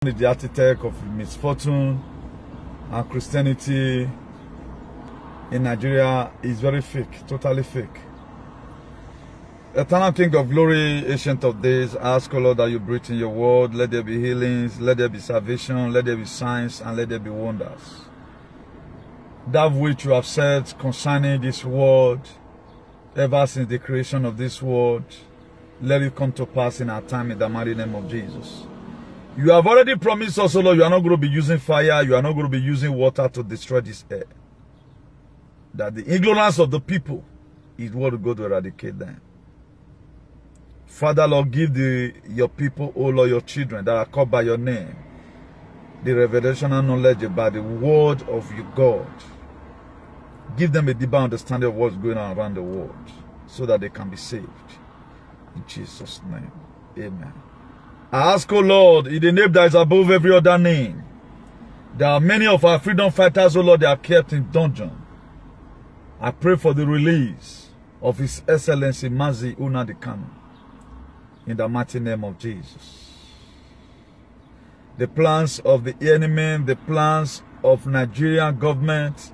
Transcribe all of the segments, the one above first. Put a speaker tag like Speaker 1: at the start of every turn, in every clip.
Speaker 1: The architect of misfortune and Christianity in Nigeria is very fake, totally fake. Eternal King of Glory, Ancient of Days, ask, O Lord, that you breathe in your word. Let there be healings, let there be salvation, let there be signs, and let there be wonders. That which you have said concerning this world, ever since the creation of this world, let it come to pass in our time in the mighty name of Jesus. You have already promised us, O Lord, you are not going to be using fire, you are not going to be using water to destroy this air. That the ignorance of the people is what will go to eradicate them. Father, Lord, give your people, O Lord, your children that are called by your name, the revelation and knowledge about the word of your God. Give them a deeper understanding of what's going on around the world so that they can be saved. In Jesus' name, amen. I ask, O Lord, in the name that is above every other name, there are many of our freedom fighters, O Lord, they are kept in dungeon. I pray for the release of His Excellency Mazi Nnamdi Kanu in the mighty name of Jesus. The plans of the enemy, the plans of Nigerian government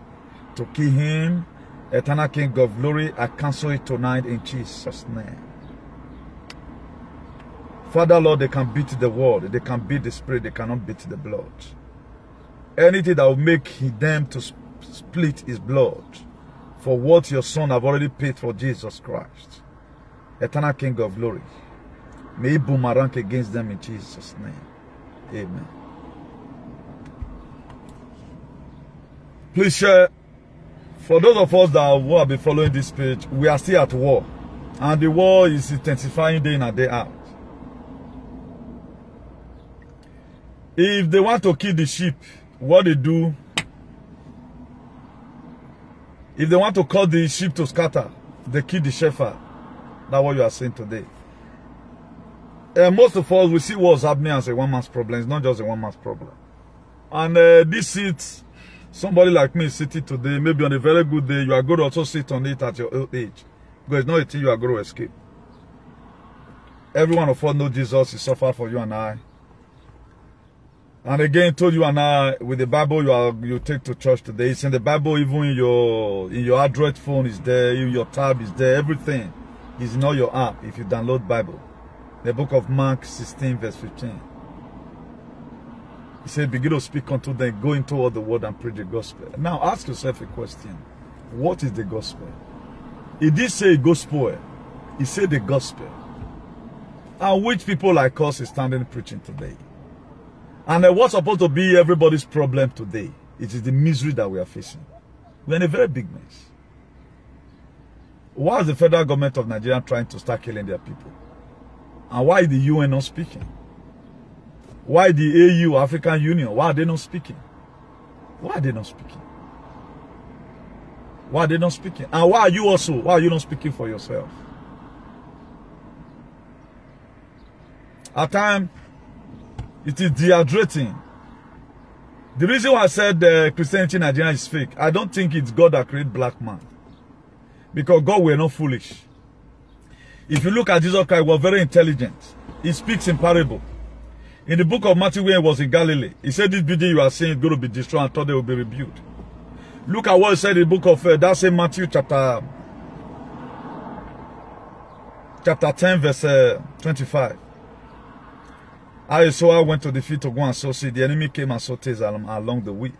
Speaker 1: to kill him, Eternal King of Glory, I cancel it tonight in Jesus' name. Father, Lord, they can beat the word, they can beat the spirit, they cannot beat the blood. Anything that will make them to split his blood for what your son have already paid for Jesus Christ. Eternal King of Glory, may he boomerang against them in Jesus' name. Amen. Please share. For those of us that will be following this page, we are still at war. And the war is intensifying day in and day out. If they want to kill the sheep, what they do, if they want to cause the sheep to scatter, they kill the shepherd. That's what you are saying today. And most of us, we see what's happening as a one-man's problem. It's not just a one-man's problem. And this seat, somebody like me sitting today, maybe on a very good day, you are going to also sit on it at your old age. Because it's not a thing you are going to escape. Every one of us knows Jesus, He suffered for you and I. And again, told you and I, with the Bible you take to church today, it's in the Bible, even in your Android phone is there, in your tab is there, everything is in all your app if you download Bible. The book of Mark 16 verse 15. He said, begin to speak unto them, go into all the world and preach the gospel. Now ask yourself a question. What is the gospel? He did say gospel. He said the gospel. And which people like us is standing preaching today? And what's supposed to be everybody's problem today? It is the misery that we are facing. We're in a very big mess. Why is the federal government of Nigeria trying to start killing their people? And why is the UN not speaking? Why the AU, African Union, why are they not speaking? Why are they not speaking? Why are they not speaking? And why are you not speaking for yourself? At times, it is dehydrating. The reason why I said Christianity in Nigeria is fake, I don't think it's God that created black man. Because God were not foolish. If you look at Jesus Christ, he was very intelligent. He speaks in parable. In the book of Matthew, when he was in Galilee, he said, this building you are seeing is going to be destroyed and thought they will be rebuilt. Look at what he said in the book of that same Matthew chapter 10 verse 25. I went to the field to go and sow seed. The enemy came and sowed tares along the way.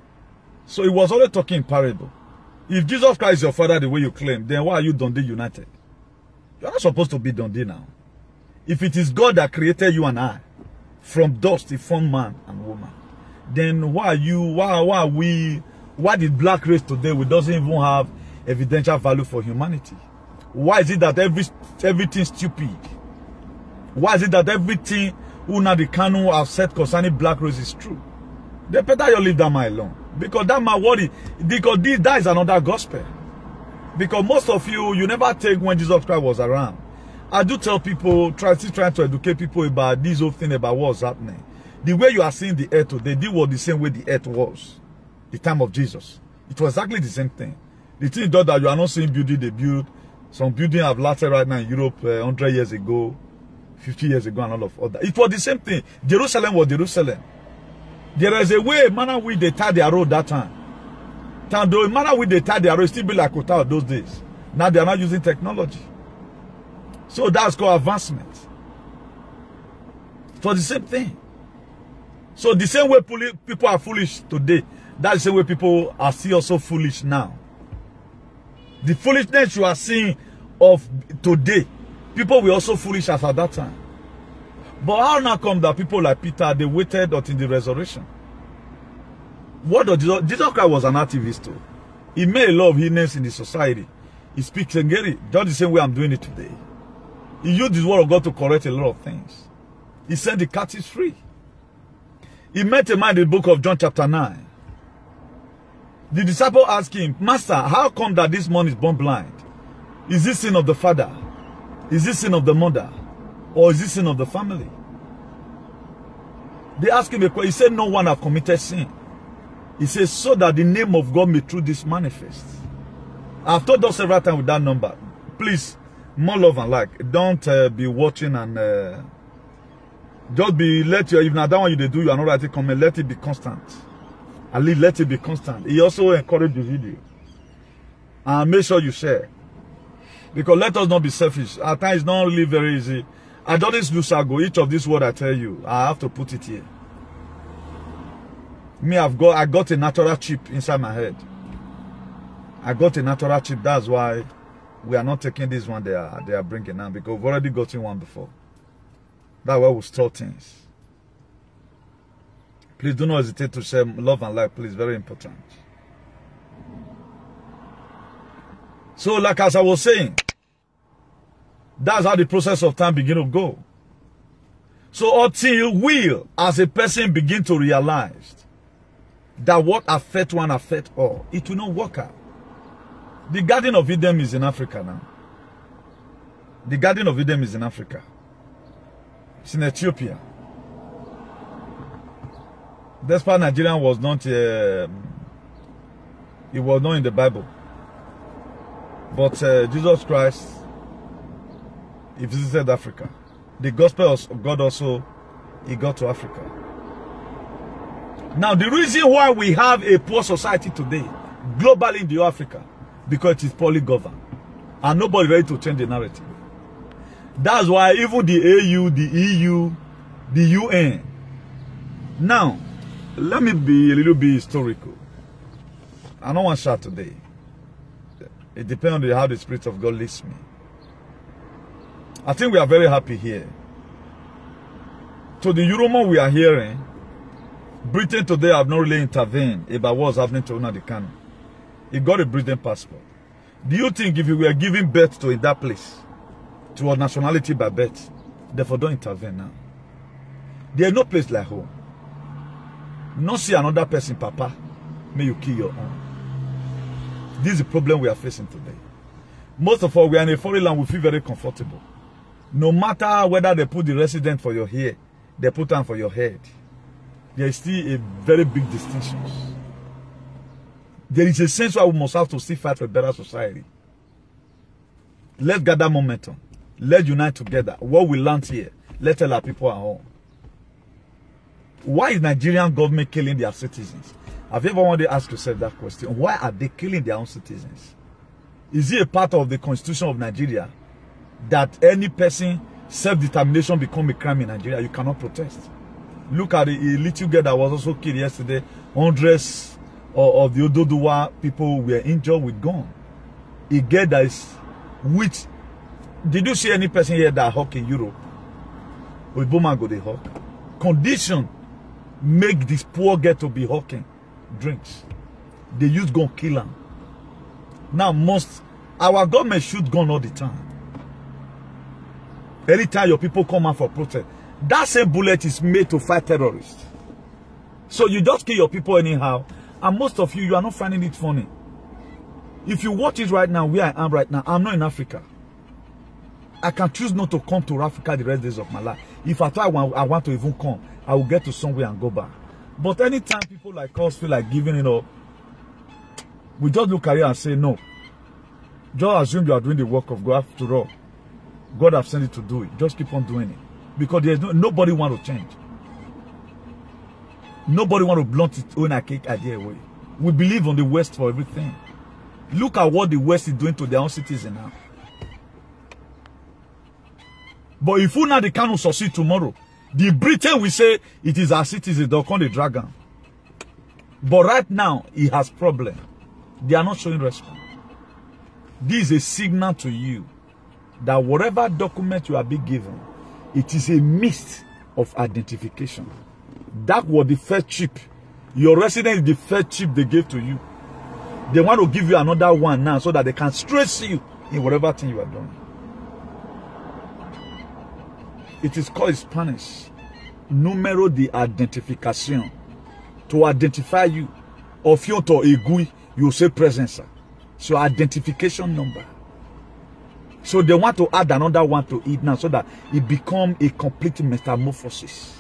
Speaker 1: So he was always talking in parable. If Jesus Christ is your father the way you claim, then why are you Dundee United? You're not supposed to be Dundee now. If it is God that created you and I, from dust, He formed man and woman, then why did black race today, we doesn't even have evidential value for humanity? Why is it that everything stupid? Why is it that everything Nnamdi Kanu have said concerning black race is true? They better you leave that man alone. Because that man that is another gospel. Because most of you never take when Jesus Christ was around. I do tell people, trying to educate people about this whole thing about what's happening. The way you are seeing the earth today, they was the same way the earth was. The time of Jesus. It was exactly the same thing. The thing is that you are not seeing building they build. Some buildings have lasted right now in Europe 100 years ago, 50 years ago, and all of that. It was the same thing. Jerusalem was Jerusalem. There is a way, manner with they tie their road that time. The manner with they tie their road still be like Kota those days. Now they are not using technology. So that's called advancement. For the same thing. So the same way people are foolish today, that's the same way people are still also foolish now. The foolishness you are seeing of today, people were also foolish as at that time. But how now come that people like Peter, they waited until the resurrection? What does Jesus Christ was an activist too. He made a lot of healings in the society. He speaks Ngeri, just the same way I'm doing it today. He used the word of God to correct a lot of things. He set the captives free. He met a man in the book of John chapter 9. The disciple asked him, Master, how come that this man is born blind? Is this sin of the father? Is this sin of the mother? Or is this sin of the family? They asked him a question. He said, no one have committed sin. He says, so that the name of God may through this manifest. I've told us several times with that number. Please, more love and like. Don't be watching and just be, let your, if not that one you do, you are not writing comment, let it be constant. At least let it be constant. He also encouraged the video. And make sure you share. Because let us not be selfish. At times it's not really very easy. I don't lose go. Each of these words I tell you, I have to put it here. Me, I got a natural chip inside my head. I got a natural chip. That's why we are not taking this one they are bringing now, because we've already gotten one before. That's why we store things. Please do not hesitate to share love and life, please. Very important. So, like as I was saying, that's how the process of time begin to go. So until we, as a person, begin to realize that what affects one affects all, it will not work out. The Garden of Eden is in Africa now. The Garden of Eden is in Africa. It's in Ethiopia. Despite Nigeria was not, it was not in the Bible. But Jesus Christ, he visited Africa. The gospel of God also, he got to Africa. Now, the reason why we have a poor society today, globally in the Africa, because it is poorly governed. And nobody ready to change the narrative. That's why even the AU, the EU, the UN. Now, let me be a little bit historical. I don't want to shout today. It depends on how the Spirit of God leads me. I think we are very happy here. So the Euroman we are hearing, Britain today have not really intervened about what's happening to Nnamdi Kanu. He got a Britain passport. Do you think if you were giving birth to in that place, to a nationality by birth, therefore don't intervene now? There is no place like home. Not see another person, Papa, may you kill your own. This is the problem we are facing today. Most of all, we are in a foreign land, we feel very comfortable. No matter whether they put the resident for your hair, they put them for your head. There is still a very big distinction. There is a sense why we must have to still fight for a better society. Let's gather momentum. Let's unite together. What we learned here, let's tell our people at home. Why is Nigerian government killing their citizens? Have you ever wanted to ask yourself that question? Why are they killing their own citizens? Is it a part of the constitution of Nigeria that any person, self-determination become a crime in Nigeria? You cannot protest. Look at the little girl that was also killed yesterday. Hundreds of the Ododuwa people were injured with gun. A girl that is with. Did you see any person here that hawk in Europe? With Boma go they hawk. Condition make this poor girl to be hawking drinks. They use gun kill them. Now our government shoot gun all the time. Anytime your people come out for protest, that same bullet is made to fight terrorists. So you just kill your people anyhow. And most of you are not finding it funny. If you watch it right now, where I am right now, I'm not in Africa. I can choose not to come to Africa the rest days of my life. If I want to even come, I will get to somewhere and go back. But anytime people like us feel like giving it up, we just look at it and say no. Just assume you are doing the work of God. After all, God has sent you to do it. Just keep on doing it. Because there's nobody want to change. Nobody want to blunt its own archaic idea away. We believe on the West for everything. Look at what the West is doing to their own citizens now. But if they cannot succeed tomorrow, the Britain will say it is our citizens, they'll call the dragon. But right now, he has problem. They are not showing response. This is a signal to you that whatever document you are being given, it is a mist of identification. That was the first chip. Your residence is the first chip they gave to you. They want to give you another one now so that they can stress you in whatever thing you are doing. It is called in Spanish, número de identificación. To identify you. Of you to egui, you say presence. So identification number. So they want to add another one to it now so that it becomes a complete metamorphosis.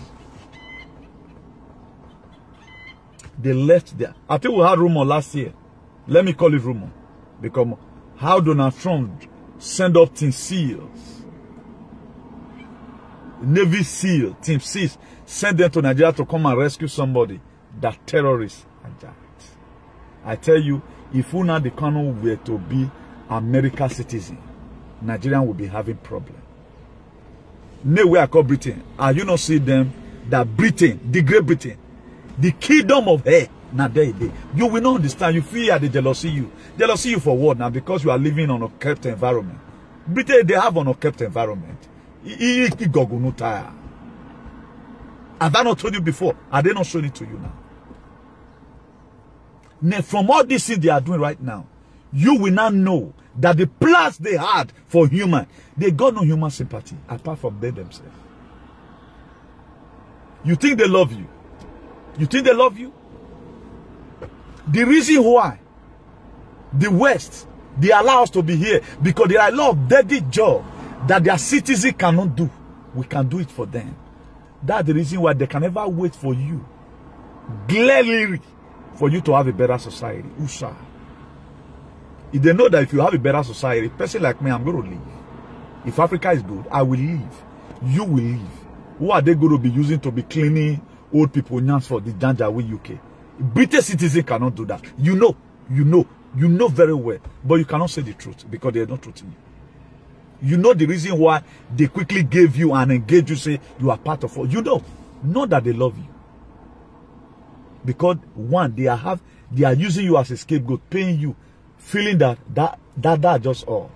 Speaker 1: They left there. I think we had rumor last year. Let me call it rumor. Because how Donald Trump send up Team SEALs. Navy SEAL, Team SEALs, send them to Nigeria to come and rescue somebody that terrorists attacked. I tell you, if Nnamdi Kanu were to be American citizen, Nigerian will be having problem. Nowhere I call Britain. Are you not see them that Britain, the Great Britain, the kingdom of air, now there. You will not understand. You fear the jealousy you. Jealousy you for what now? Because you are living on a kept environment. Britain, they have an kept environment. Have I not told you before? Are they not showing it to you now? Now, from all these things they are doing right now, you will not know that the plans they had for human, they got no human sympathy apart from they themselves. You think they love you? You think they love you? The reason why the West, they allow us to be here, because there are a lot of dirty jobs that their citizens cannot do. We can do it for them. That's the reason why they can never wait for you, clearly, for you to have a better society. Usha. If they know that if you have a better society, a person like me, I'm going to leave. If Africa is good, I will leave. You will leave. Who are they going to be using to be cleaning old people names for the Janjaweed UK? British citizens cannot do that. You know very well. But you cannot say the truth because they are not truth in you. You know the reason why they quickly gave you and engaged you, say you are part of it. You know, not that they love you. Because one, they are using you as a scapegoat, paying you, feeling that just all.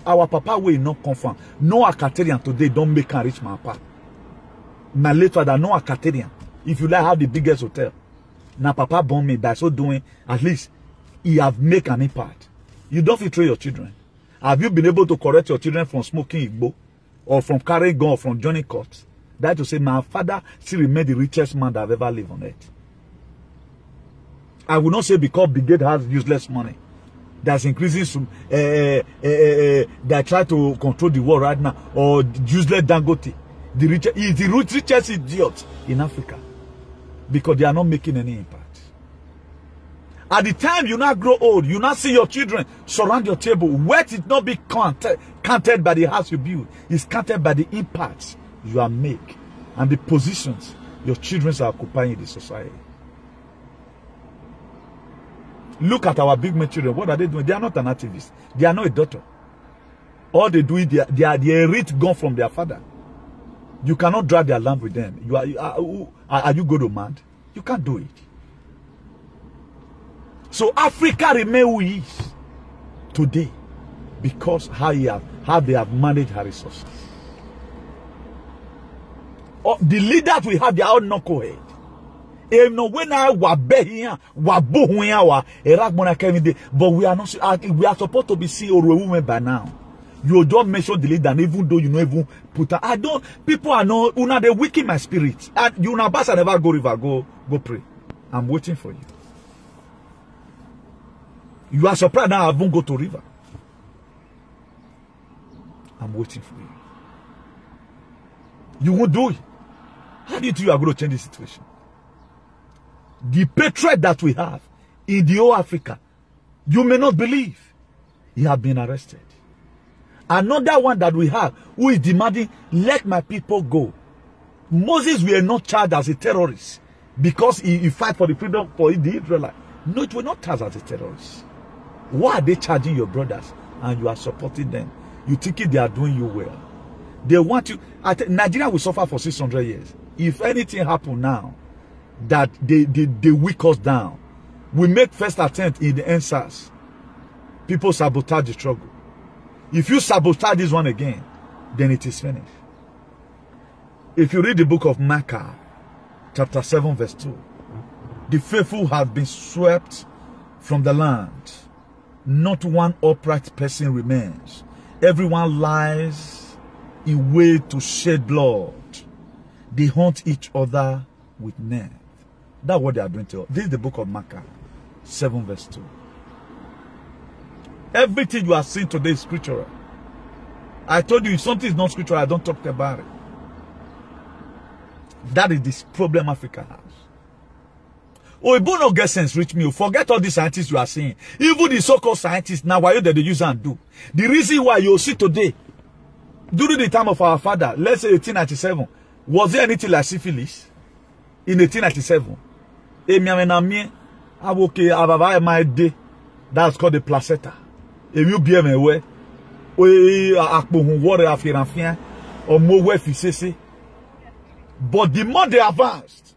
Speaker 1: Our papa will not confirm. No Acatarian today don't make and reach my papa. My late father, no Acatarian. If you like have the biggest hotel. Now papa born me by so doing, at least he have make an impact. You don't betray your children. Have you been able to correct your children from smoking Igbo or from carrying gun or from joining courts? That to say my father still remain the richest man that I've ever lived on earth. I will not say because Brigade has useless money. That's increasing some they try to control the world right now, or useless Dangote. The richest idiot in Africa. Because they are not making any impact. At the time you now grow old, you now see your children surround your table. Wealth is not be counted by the house you build. It's counted by the impacts you are make and the positions your children are occupying in the society. Look at our big men children. What are they doing? They are not an activist. They are not a daughter. All they do is they are rich gone from their father. You cannot drag their land with them. Are you good or mad? You can't do it. So Africa remain who he is today because how they have managed her resources. The leaders we have, they are all knucklehead. But we are not. We are supposed to be seeing a woman by now. You don't mention the leader, and even though you know even put. I don't. People are not. Una they weaken my spirit. You na pass never go river. Go pray. I'm waiting for you. You are surprised now I won't go to river. I'm waiting for you. You won't do it. How do you think you are going to change the situation? The patriot that we have in the whole Africa, you may not believe, he has been arrested. Another one that we have, who is demanding, let my people go. Moses were not charged as a terrorist. because he fight for the freedom for the Israelites. No, it will not charge as a terrorist. Why are they charging your brothers and you are supporting them? You think they are doing you well. They want you. Nigeria will suffer for 600 years. If anything happen now, that they weak us down, we make first attempt in the NSAS. People sabotage the struggle. If you sabotage this one again, then it is finished. If you read the book of Micah, chapter 7, verse 2, the faithful have been swept from the land. Not one upright person remains. Everyone lies in wait to shed blood. They hunt each other with net. That's what they are doing to us. This is the book of Micah 7, verse 2. Everything you are seeing today is scriptural. I told you if something is not scriptural, I don't talk about it. That is this problem Africa has. Oh, it won't get sense, reach me. Forget all the scientists you are seeing. Even the so-called scientists, now why they use and do. The reason why you see today, during the time of our father, let's say 1897, was there anything like syphilis? In 1897? That's called the placenta. If you be aware, but the more they advanced,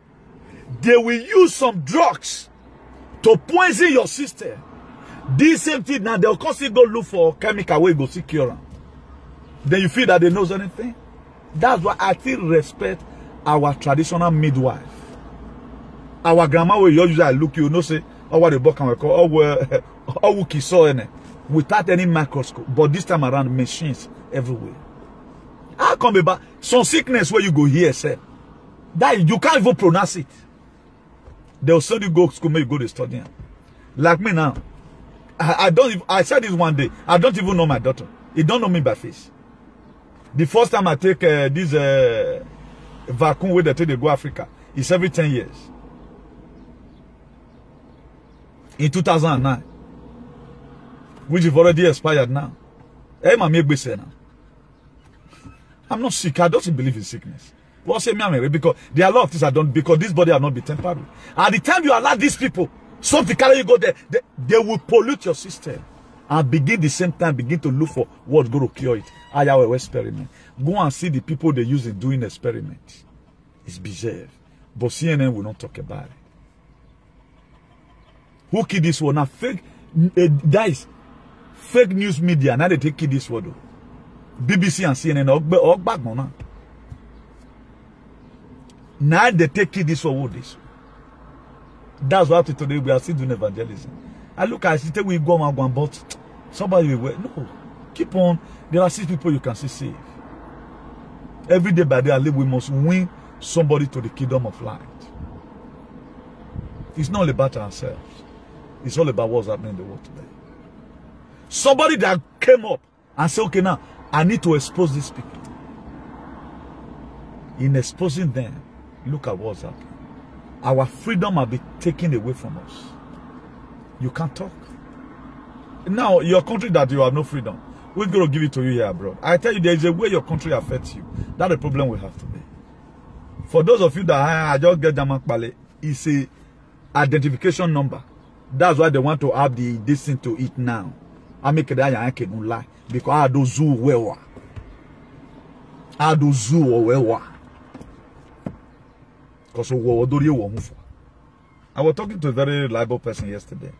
Speaker 1: they will use some drugs to poison your system. This same thing now, they'll constantly go look for chemical where you go secure them. Then you feel that they know anything. That's why I still respect our traditional midwife. Our grandma will usually look, you know, say, oh, what the book can we call, oh, we saw in it without any microscope. But this time around, machines everywhere. How come about some sickness where you go here, sir? That you can't even pronounce it. They'll send you go to school, maybe you go to study. Like me now, I said this one day, I don't even know my daughter. He don't know me by face. The first time I take this vacuum where they take they go Africa, it's every 10 years. In 2009, which is already expired now. I'm not sick. I don't believe in sickness. Because there are a lot of things I don't, because this body have not been tempered with. At the time you allow these people, something carry you go there, they will pollute your system. And begin the same time, begin to look for what's going to cure it. I have an experiment. Go and see the people they use in doing experiments. It's bizarre. But CNN will not talk about it. Who killed this one? Now fake, that is fake news media. Now they take this one. BBC and CNN. Now they take this one. This. That's why today we are still doing evangelism. I look at it, we go and but somebody will no. Keep on. There are 6 people you can see save. Every day by day, we must win somebody to the kingdom of light. It's not about ourselves. It's all about what's happening in the world today. Somebody that came up and said, okay, now I need to expose these people. In exposing them, look at what's happening. Our freedom will be taken away from us. You can't talk. Now, your country that you have no freedom, we're going to give it to you here abroad. I tell you, there is a way your country affects you. That's the problem we have today. For those of you that I just get Jamak Pale, it's a identification number. That's why they want to have this thing to eat now. I make it I can lie. Because I do zoo wewa. I do zoo wewa. Because I was talking to a very reliable person yesterday.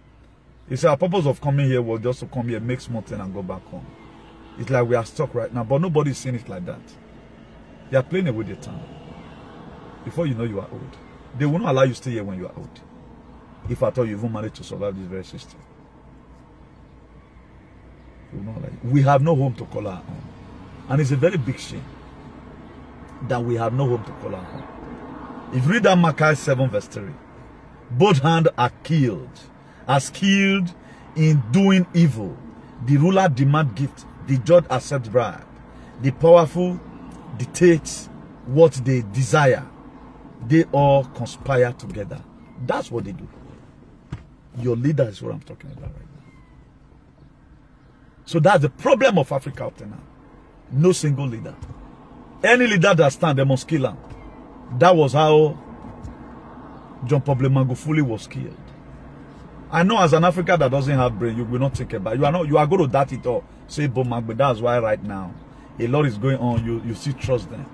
Speaker 1: He said our purpose of coming here was just to come here, make small thing and go back home. It's like we are stuck right now, but nobody's seeing it like that. They are playing away their time. Before you know you are old. They will not allow you to stay here when you are old. If at all you even manage to survive this very system. We have no home to call our home. And it's a very big shame that we have no home to call our home. If you read that Micah 7 verse 3, both hands are skilled in doing evil. The ruler demand gift, the judge accepts bribe. The powerful dictates what they desire. They all conspire together. That's what they do. Your leader is what I'm talking about right now. So that's the problem of Africa up to now. No single leader. Any leader that stands, they must kill him. That was how John Pablo Magufuli was killed. I know as an African that doesn't have brain, you will not think about it. You are going to doubt it all. Say, but that's why right now, a lot is going on. You still trust them.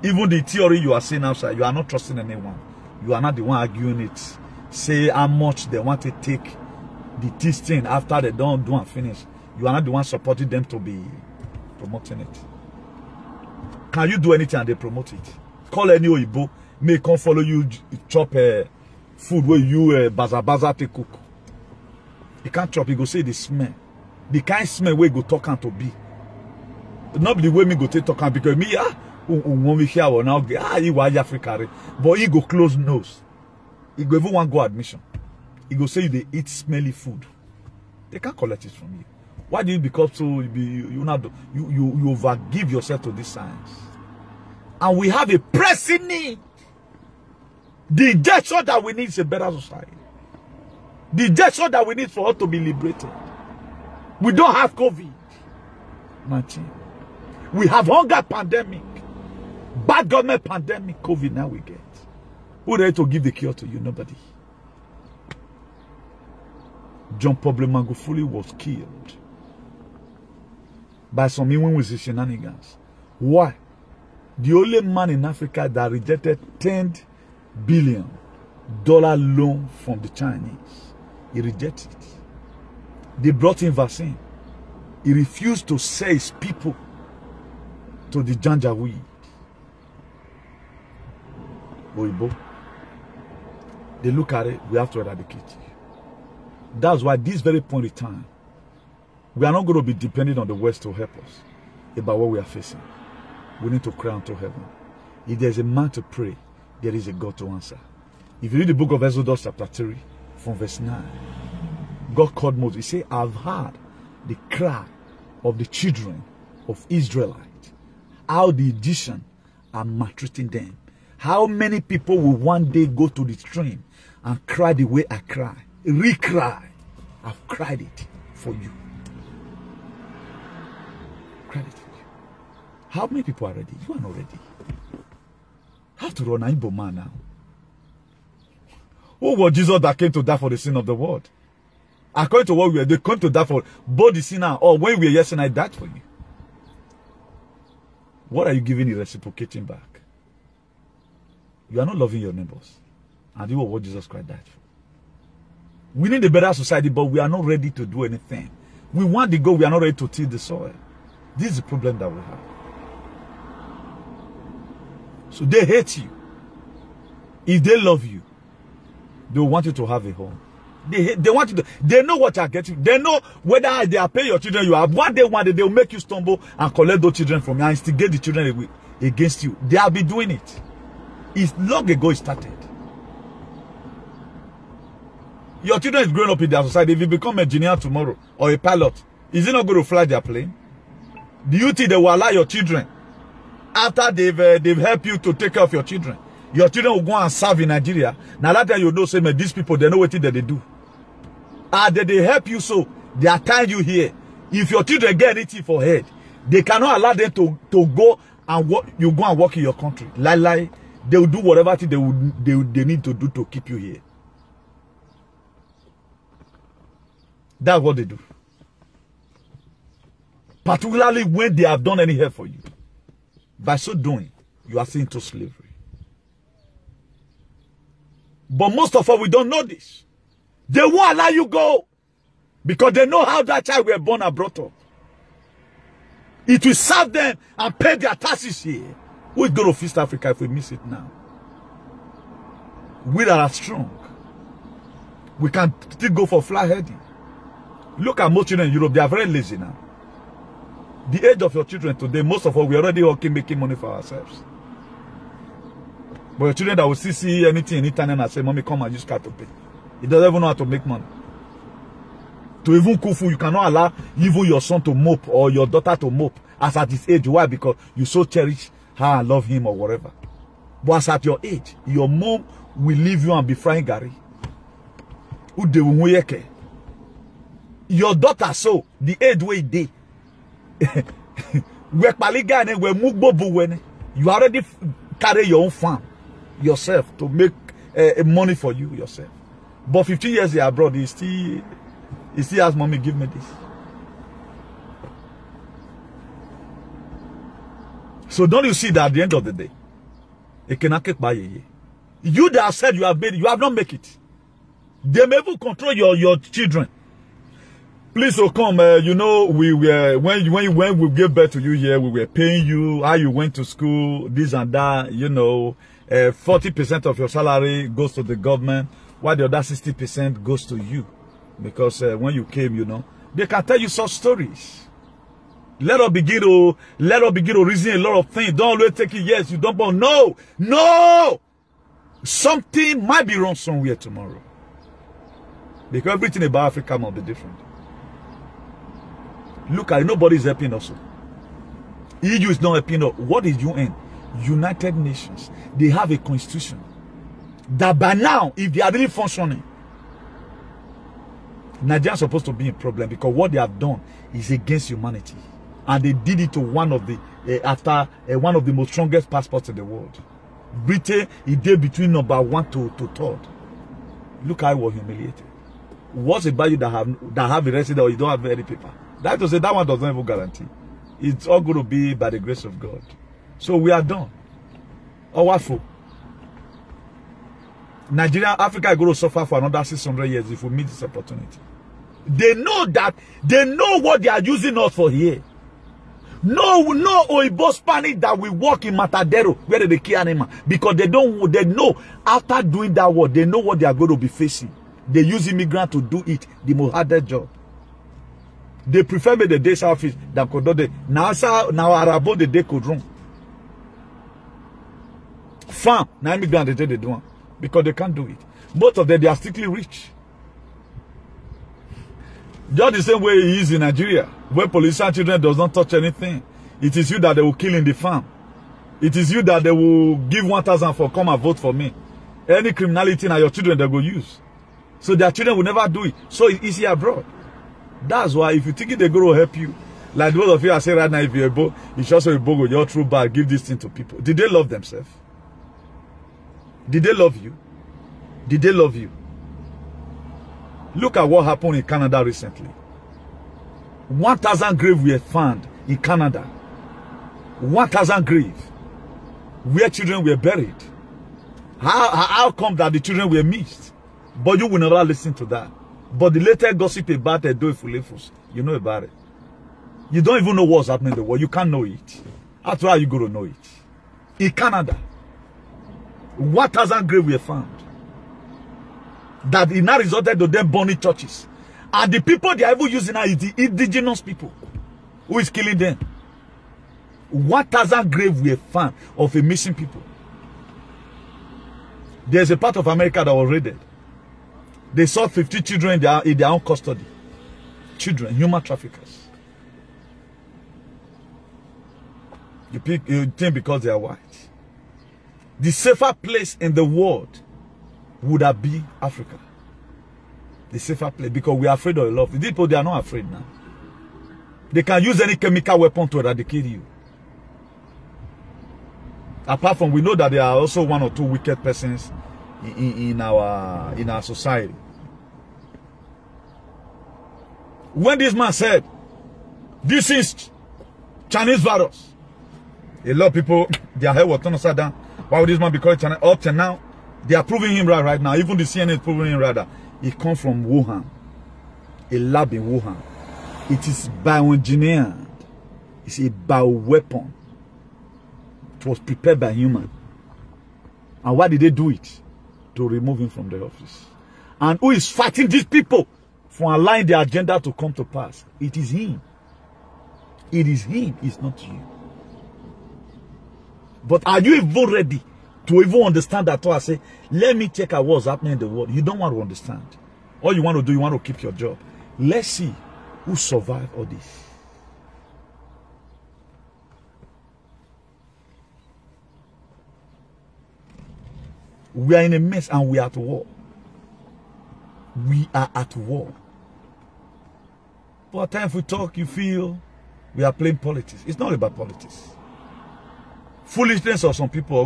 Speaker 1: Even the theory you are saying outside, you are not trusting anyone. You are not the one arguing it. Say how much they want to take this thing after they don't do and finish. You are not the one supporting them to be promoting it. Can you do anything and they promote it? Call any Oyibo, may come follow you, chop food where you baza to cook. You can't chop, you go say the smell. The kind smell where you go talk and to be. Not the way me go take talk and because me, when we hear now, you are Africa, but he go close nose. He go even want go admission. He go say they eat smelly food. They can't collect it from you. Why do you become so you overgive yourself to this science? And we have a pressing need. The gesture that we need is a better society. The gesture that we need for us to be liberated. We don't have COVID-19. We have hunger pandemic. Bad government pandemic, COVID now we get. Who ready to give the cure to you? Nobody. John Pablo Magufuli was killed by some women with shenanigans. Why? The only man in Africa that rejected $10 billion loan from the Chinese. He rejected it. They brought in vaccine. He refused to sell his people to the Janjaweed. Oyibo. They look at it, we have to eradicate it. That's why this very point in time, we are not going to be dependent on the West to help us about what we are facing. We need to cry unto heaven. If there's a man to pray, there is a God to answer. If you read the book of Exodus chapter 3, from verse 9, God called Moses. He said, I've heard the cry of the children of Israelites, how the Egyptians are maltreating them. How many people will one day go to the stream and cry the way I cry? Re-cry. I've cried it for you. Cried it for you. How many people are ready? You are not ready. Have to run an Igbo man now. Who was Jesus that came to die for the sin of the world? According to what we are, they come to die for both the sinner or when we are yes and I died for you. What are you giving the reciprocating back? You are not loving your neighbors. And you are what Jesus Christ died for. We need a better society, but we are not ready to do anything. We want the goal, we are not ready to till the soil. This is the problem that we have. So they hate you. If they love you, they want you to have a home. They want you to, they know what you are getting. They know whether they are paying your children, you have what they want, they will make you stumble and collect those children from you and instigate the children against you. They have been doing it. It's long ago it started. Your children is growing up in their society. If you become an engineer tomorrow or a pilot, is it not going to fly their plane? Do you think they will allow your children, after they've helped you to take care of your children will go and serve in Nigeria? Now that time you know, say, man, these people, they know what that they do. They help you, so they are tying you here. If your children get anything for head, they cannot allow them to go and work. You go and work in your country. Lie. They will do whatever thing they need to do to keep you here. That's what they do. Particularly when they have done any help for you. By so doing, you are sent into slavery. But most of us, we don't know this. They won't allow you go because they know how that child were born and brought up. It will serve them and pay their taxes here. Who is going to feast Africa if we miss it now? We that are strong, we can still go for fly heading. Look at most children in Europe, they are very lazy now. The age of your children today, most of us, we are already working, making money for ourselves. But your children that will see anything in internet and say, Mommy, come and use card to pay. He doesn't even know how to make money. To even cook food, you cannot allow even your son to mop or your daughter to mop as at his age. Why? Because you so cherish her and love him or whatever. But as at your age, your mom will leave you and be frying gari. Your daughter, so the age where they you already carry your own farm. yourself to make money for you yourself. But 15 years abroad, he still asks mommy, give me this. So don't you see that at the end of the day, it cannot get by you. You that have said you have made it, you have not make it. They may even control your children. Please, so come. You know, we were when we gave birth to you here, we were paying you how you went to school, this and that. You know, 40% of your salary goes to the government, while the other 60% goes to you, because when you came, you know, they can tell you such stories. Let us begin to reason a lot of things. Don't always take it. Yes, you don't. But no, something might be wrong somewhere tomorrow, because everything about Africa must be different. Look at it, nobody is helping us. EU is not helping us. What is UN? United Nations. They have a constitution that by now, if they are really functioning, Nigeria is supposed to be a problem, because what they have done is against humanity, and they did it to one of the one of the most strongest passports in the world. Britain, it did between number 1 to 3rd. Look how it was humiliated. What's about you that have a resident or you don't have any paper? That to say that one doesn't even guarantee. It's all going to be by the grace of God. So we are done. Awful. Nigeria, Africa is going to suffer for another 600 years if we miss this opportunity. They know that. They know what they are using us for here. No Oibo Spanish that we work in Matadero where they kill animal, because they know after doing that work, they know what they are going to be facing. They use immigrants to do it, the most hardest job. They prefer me the day office than could do the now Arabo the day could run. Farm, now immigrants they do it because they can't do it. Most of them they are strictly rich. Just the same way it is in Nigeria, where politician children does not touch anything. It is you that they will kill in the farm. It is you that they will give 1,000 for come and vote for me. Any criminality now your children they will use. So their children will never do it. So it's easy abroad. That's why if you think they're going to help you, like those of you are saying right now, if you're a boy, it's also a bogo, you're true bad, give this thing to people. Did they love themselves? Did they love you? Did they love you? Look at what happened in Canada recently. 1,000 graves were found in Canada. 1,000 graves where children were buried. How come that the children were missed? But you will never listen to that. But the latest gossip about Edo Ifulefus, you know about it. You don't even know what's happening in the world. You can't know it. After all, you go to know it. In Canada, 1,000 graves were found. That it now resulted to them burning churches. And the people they are even using now is the indigenous people. Who is killing them? 1,000 graves were found of a missing people. There's a part of America that was raided. They saw 50 children in their own custody. Children, human traffickers. You think because they are white. The safer place in the world would have been Africa. The safer place, because we are afraid of love. The people, they are not afraid now. They can use any chemical weapon to eradicate you. Apart from, we know that there are also 1 or 2 wicked persons in our society. When this man said, this is Chinese virus, a lot of people, their head was turned upside down. Why would this man be called Chinese? Up to now, they are proving him right now. Even the CNN is proving him right now. He comes from Wuhan, a lab in Wuhan. It is bioengineered. It's a bioweapon. It was prepared by human. And why did they do it? To remove him from the office. And who is fighting these people for allowing their agenda to come to pass? It is him. It is him. It's not you. But are you even ready to even understand that? I say, let me check out what's happening in the world. You don't want to understand. All you want to do, you want to keep your job. Let's see who survived all this. We are in a mess and we are at war. We are at war. But at times we talk, you feel we are playing politics. It's not about politics. Foolishness of some people,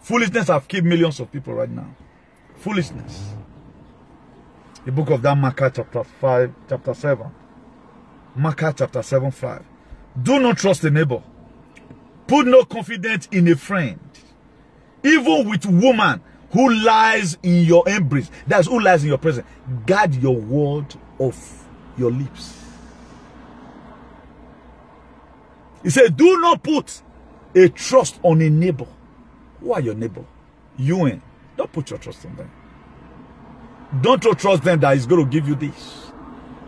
Speaker 1: Foolishness have killed millions of people right now. Foolishness. The book of that Micah chapter 7. Micah chapter 7:5. Do not trust a neighbor. Put no confidence in a friend. Even with woman who lies in your embrace. That's who lies in your presence. Guard your word of your lips. He said, do not put a trust on a neighbor. Who are your neighbor? You ain't. Don't put your trust on them. Don't trust them that is going to give you this.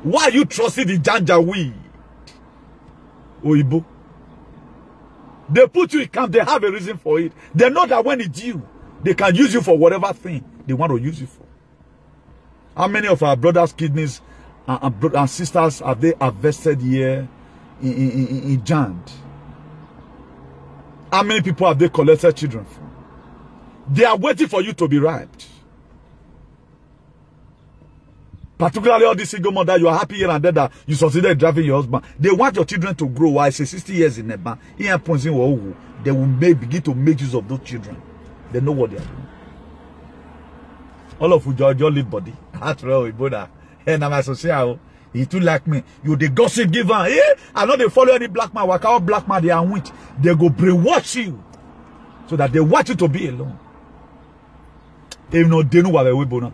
Speaker 1: Why are you trusting the janjaweed? Oibo. They put you in camp. They have a reason for it. They know that when it's you, they can use you for whatever thing they want to use you for. How many of our brothers' kidneys and sisters have they harvested here in Jand? How many people have they collected children from? They are waiting for you to be right. Particularly all these single mother, you are happy here and there that you succeeded driving your husband. They want your children to grow. Why? Say 60 years in Neba. They will begin to make use of those children. They know what they are doing. All of you just live body. And I'm associate. He too like me. You the gossip giver. I know they follow any black man. What kind of black man they are with? They go brainwash you so that they want you to be alone. Even though they know what they will do.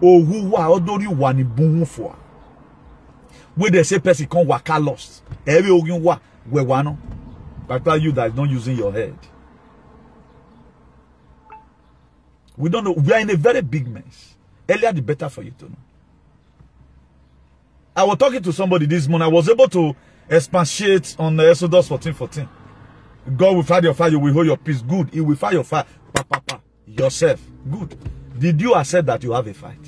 Speaker 1: Oh, who are odori wani bungu for? Where they say person come waka lost. Every ogin wa we wano. But you that is not using your head. We don't know. We are in a very big mess. Earlier the better for you to know. I was talking to somebody this morning. I was able to expatiate on Exodus 14:14. God will fight your fire. You will hold your peace. Good. He will fight your fire. Yourself. Good. Did you accept that you have a fight?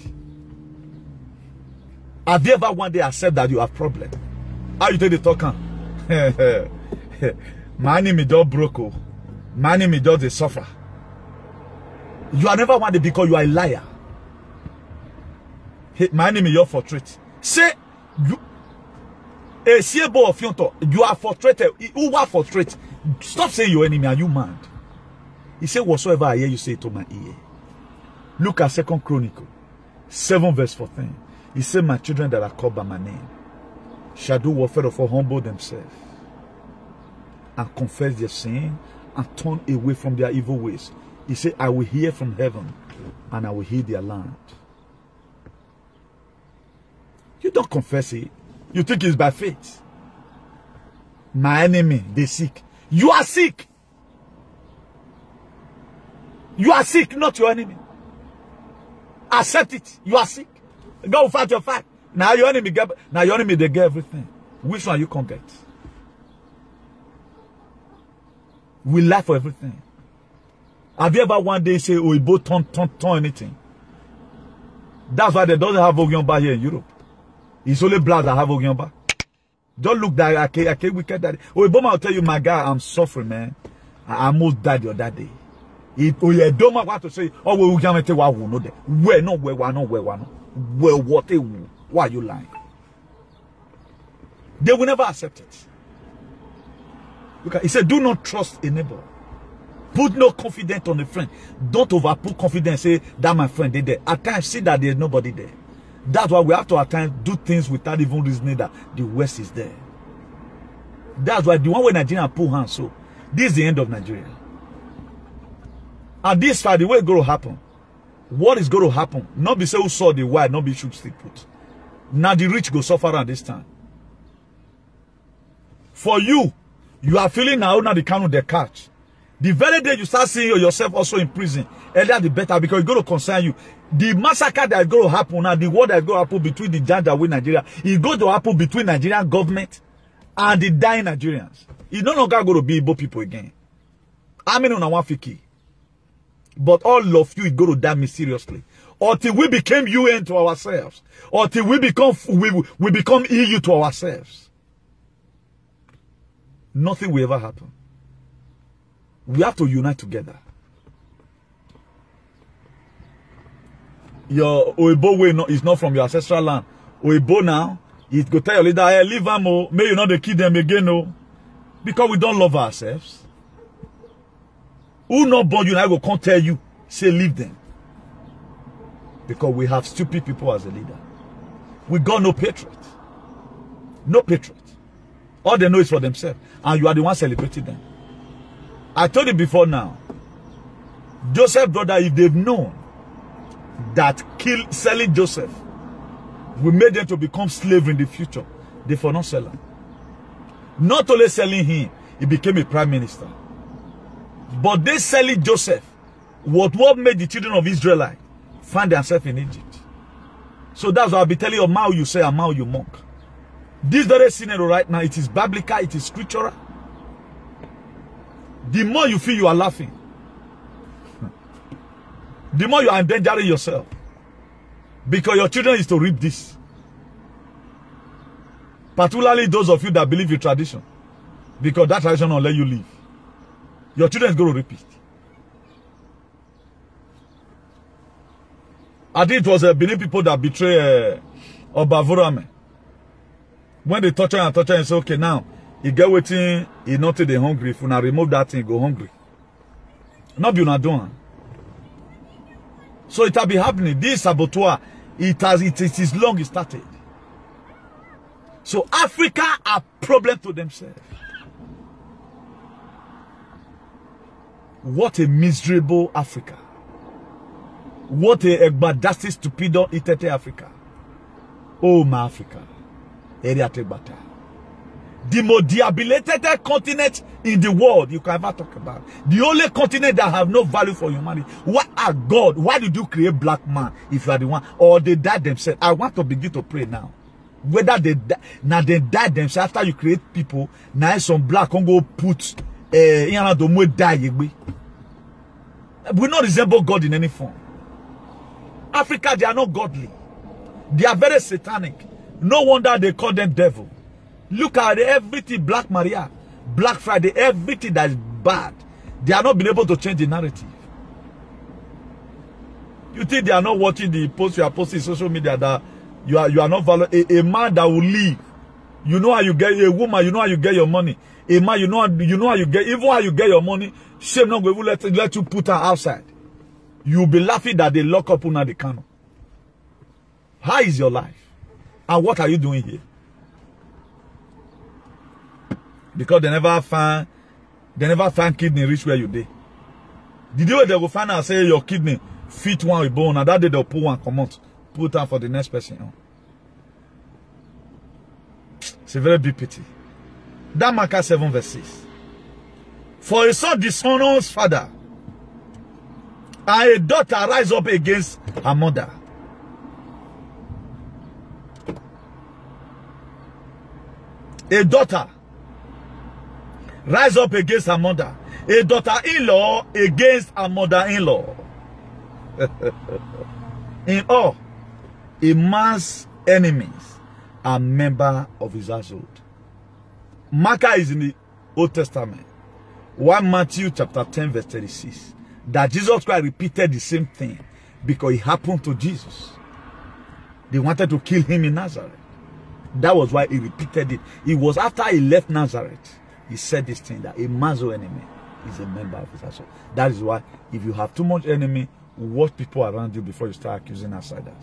Speaker 1: Have you ever one day accept that you have problem? How you take the talk on? My name is just broke. My name is just a sufferer. You are never one day because you are a liar. My name is your fortress. Say you you are frustrated. You are frustrated. Stop saying your enemy. Are you mad? He said, whatsoever I hear you say to my ear. Look at 2 Chronicles 7:14. He said, my children that are called by my name shall do warfare for humble themselves and confess their sin and turn away from their evil ways. He said, I will hear from heaven and I will heal their land. You don't confess it. You think it's by faith. My enemy, they sick. You are sick. You are sick, not your enemy. Accept it. You are sick. Go fight your fight. Now your enemy get. Now your enemy they get everything. Which one you can't get? We lie for everything. Have you ever one day say, "Oh, we both turn anything"? That's why they don't have Ogyomba here in Europe. It's only black that have Ogyomba. Don't look that I can't wicked that. Oh, Obama will tell you, my guy, I'm suffering, man. I almost died the other day. Oh, yeah, don't want to say, oh, we can't tell what we know there. Where no, where one, where one, where what they will. Why are you lying? They will never accept it. Look, he said, do not trust a neighbor. Put no confidence on a friend. Don't overput confidence. Say that my friend they there. At times, see that there's nobody there. That's why we have to at times do things without even reasoning that the West is there. That's why the one where Nigeria pull hands. So this is the end of Nigeria. And this fight, the way it's going to happen, what is going to happen? Not be say who saw the white, not be should still put. Now the rich go suffer at this time. For you, you are feeling now the kind of the catch. The very day you start seeing yourself also in prison, earlier the better, because it's going to concern you. The massacre that is going to happen now, the war that is going to happen between the Janda with Nigeria, is going to happen between Nigerian government and the dying Nigerians. It's no longer going to be Igbo people again. I mean, on one fiki. But all of you is going to die mysteriously. Until we became UN to ourselves. Until we become EU to ourselves. Nothing will ever happen. We have to unite together. Your Oibo way is not from your ancestral land. Oibo now, it go tell your leader, hey, leave them, oh, may you not kill them again, oh. Because we don't love ourselves. Who not born you, I go can't tell you, say leave them. Because we have stupid people as a leader. We got no patriot. No patriot. All they know is for themselves. And you are the one celebrating them. I told you before now. Joseph brother, if they've known that selling Joseph will make them to become slaves in the future, they for not sell him. Not only selling him, he became a prime minister. But they selling Joseph, what made the children of Israel find themselves in Egypt. So that's why I'll be telling you, how you say and how you mock. This very scenario right now, it is biblical, it is scriptural. The more you feel you are laughing, the more you are endangering yourself. Because your children is to reap this. Particularly those of you that believe in tradition. Because that tradition will let you live. Your children is going to repeat. I think it was Benin people that betrayed Obavurame. When they torture and say, okay, now, you get waiting, you not they hungry. If you not remove that thing, go hungry. Not be not doing. So it will be happening. This saboteur, it is long started. So Africa are problem to themselves. What a miserable Africa. What a egbadastic stupido itete Africa. Oh my Africa. Area Tegbata. The most debilitated continent in the world you can ever talk about. The only continent that have no value for humanity. What are God? Why did you create black man if you are the one? Or they died themselves? I want to begin to pray now. Whether they now they died themselves after you create people, now some black can go put we not resemble God in any form. Africa, they are not godly. They are very satanic. No wonder they call them devil. Look at everything, Black Maria, Black Friday, everything that is bad. They are not been able to change the narrative. You think they are not watching the post you are posting in social media that you are not valuable? A man that will leave. You know how you get a woman, you know how you get your money. A man, you know how you get, even how you get your money, shame not going to let you put her outside. You'll be laughing that they lock up under the cannon. How is your life? And what are you doing here? Because they never find kidney reach where you did. The day they will find out say your kidney fit one with bone, and that day they'll pull one come out, put on for the next person. It's a very big pity. That Mark 7 verse 6. For a son dishonors father, and a daughter rise up against her mother. A daughter rise up against her mother. A daughter-in-law against her mother-in-law. In all, a man's enemies are members of his household. Micah is in the Old Testament. 1 Matthew chapter 10 verse 36. That Jesus Christ repeated the same thing because it happened to Jesus. They wanted to kill him in Nazareth. That was why he repeated it. It was after he left Nazareth. He said this thing that a man's enemy is a member of his household. That is why if you have too much enemy, watch people around you before you start accusing outsiders.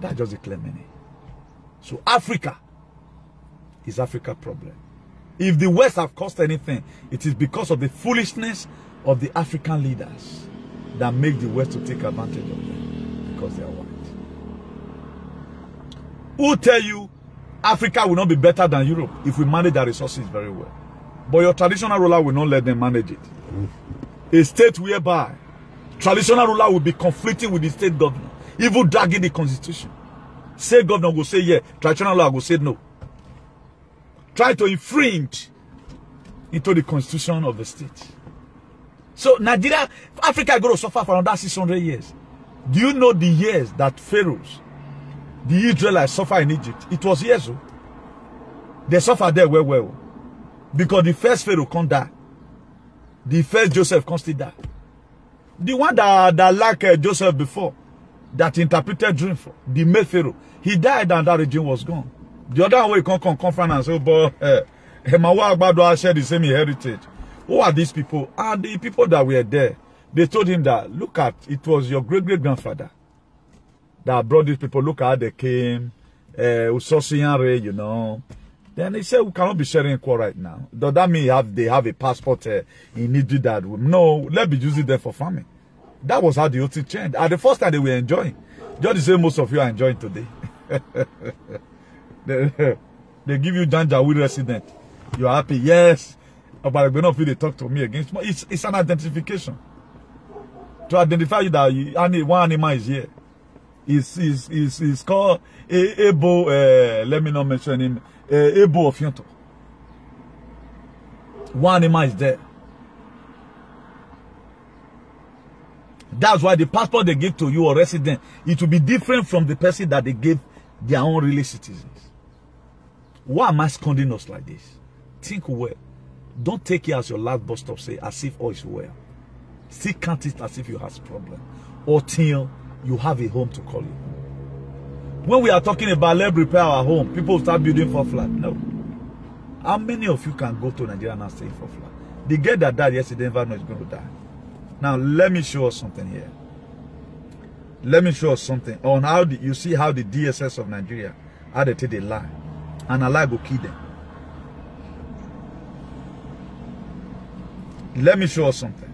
Speaker 1: That's just a clear meaning. So Africa is Africa's problem. If the West have caused anything, it is because of the foolishness of the African leaders that make the West to take advantage of them because they are white. Who tell you Africa will not be better than Europe if we manage our resources very well? But your traditional ruler will not let them manage it. A state whereby traditional ruler will be conflicting with the state governor, even dragging the constitution. State governor will say yeah, traditional ruler will say no. Try to infringe into the constitution of the state. So Nigeria, Africa is going to suffer for another 600 years. Do you know the years that pharaohs, the Israelites suffer in Egypt? It was years ago. They suffered there well. Because the first pharaoh can't die. The first Joseph can't still die. The one that like Joseph before, that interpreted dream for, the male pharaoh, he died and that regime was gone. The other way can't come confront and say, but Hemawa Agbado share the same heritage. Who are these people? And the people that were there, they told him that, look at, it was your great-great-grandfather that brought these people. Look at how they came, you know. Then he said, we cannot be sharing equal right now. Does that mean they have a passport in need that? No, let's be using them for farming. That was how the whole thing changed. At the first time, they were enjoying. Just the same most of you are enjoying today. They give you Janjaweed resident. You are happy. Yes. But I don't feel they talk to me again. It's an identification. To identify you that one animal is here. It's called Ebo, let me not mention him, Ebo of Yonto. One animal is there. That's why the passport they give to you or resident, it will be different from the person that they gave their own real citizens. Why am I seconding us like this? Think well. Don't take it as your last bus stop, say, as if all is well. Still count it as if you have a problem. Or till you have a home to call it. When we are talking about let's repair our home, people start building for flat. No. How many of you can go to Nigeria and stay for flat? The girl that died yesterday never know is going to die. Now, let me show us something here. Let me show us something on how you see how the DSS of Nigeria, how they take a lie. And a lie will kill them. Let me show us something.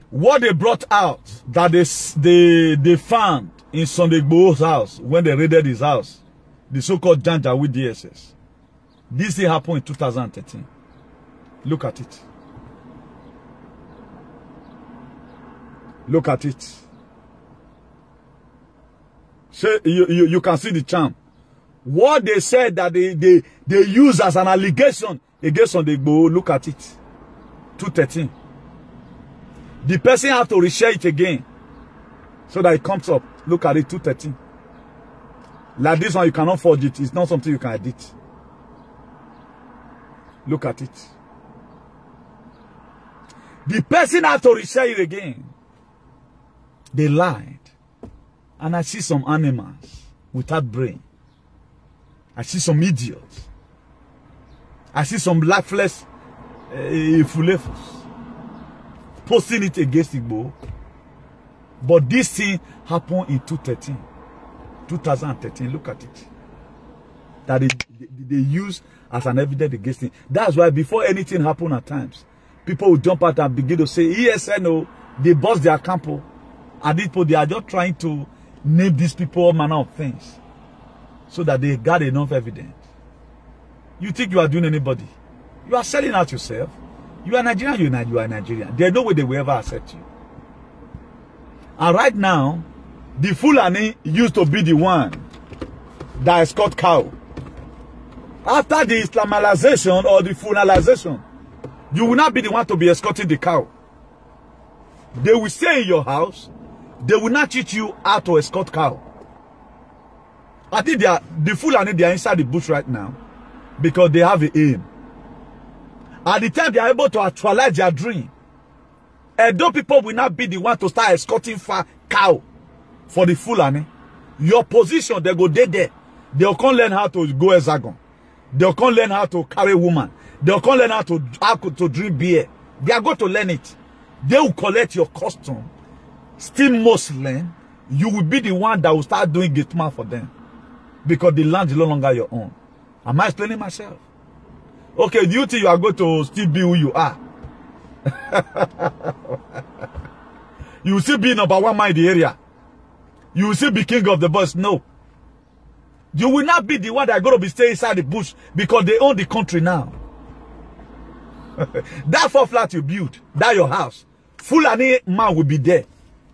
Speaker 1: What they brought out that they found in Sunday Igboho's house when they raided his house, the so-called Janjaweed DSS. This thing happened in 2013. Look at it. Look at it. So you can see the charm. What they said that they use as an allegation against Sunday Igboho, look at it. 213. The person have to reshare it again so that it comes up. Look at it, 213. Like this one, you cannot forge it. It's not something you can edit. Look at it. The person have to reshare it again. They lied. And I see some animals without brain. I see some idiots. I see some lifeless fulefus posting it against Igbo. But this thing happened in 2013. Look at it. That they use as an evidence against him. That's why before anything happened at times, people will jump out and begin to say, ESNO, they bust their campo. And people, they are just trying to name these people all manner of things so that they got enough evidence. You think you are doing anybody? You are selling out yourself. You are Nigerian, you are Nigerian. There's no way they will ever accept you. And right now, the Fulani used to be the one that escort cow. After the Islamization or the Funalization, you will not be the one to be escorting the cow. They will stay in your house. They will not teach you how to escort cow. I think the Fulani, they are inside the bush right now because they have an aim. At the time they are able to actualize their dream, and those people will not be the one to start escorting cow for the Fulani. Your position, they go there. They'll come learn how to go hexagon. They'll come learn how to carry woman. They'll come learn how to drink beer. They are going to learn it. They will collect your custom. Still Muslim, you will be the one that will start doing gateman for them. Because the land is no longer your own. Am I explaining myself? Okay, do you think you are going to still be who you are? You will still be number one man in the area. You will still be king of the bus. No. You will not be the one that is going to be staying inside the bush because they own the country now. That 4 flat you build, that your house, Fulani man will be there.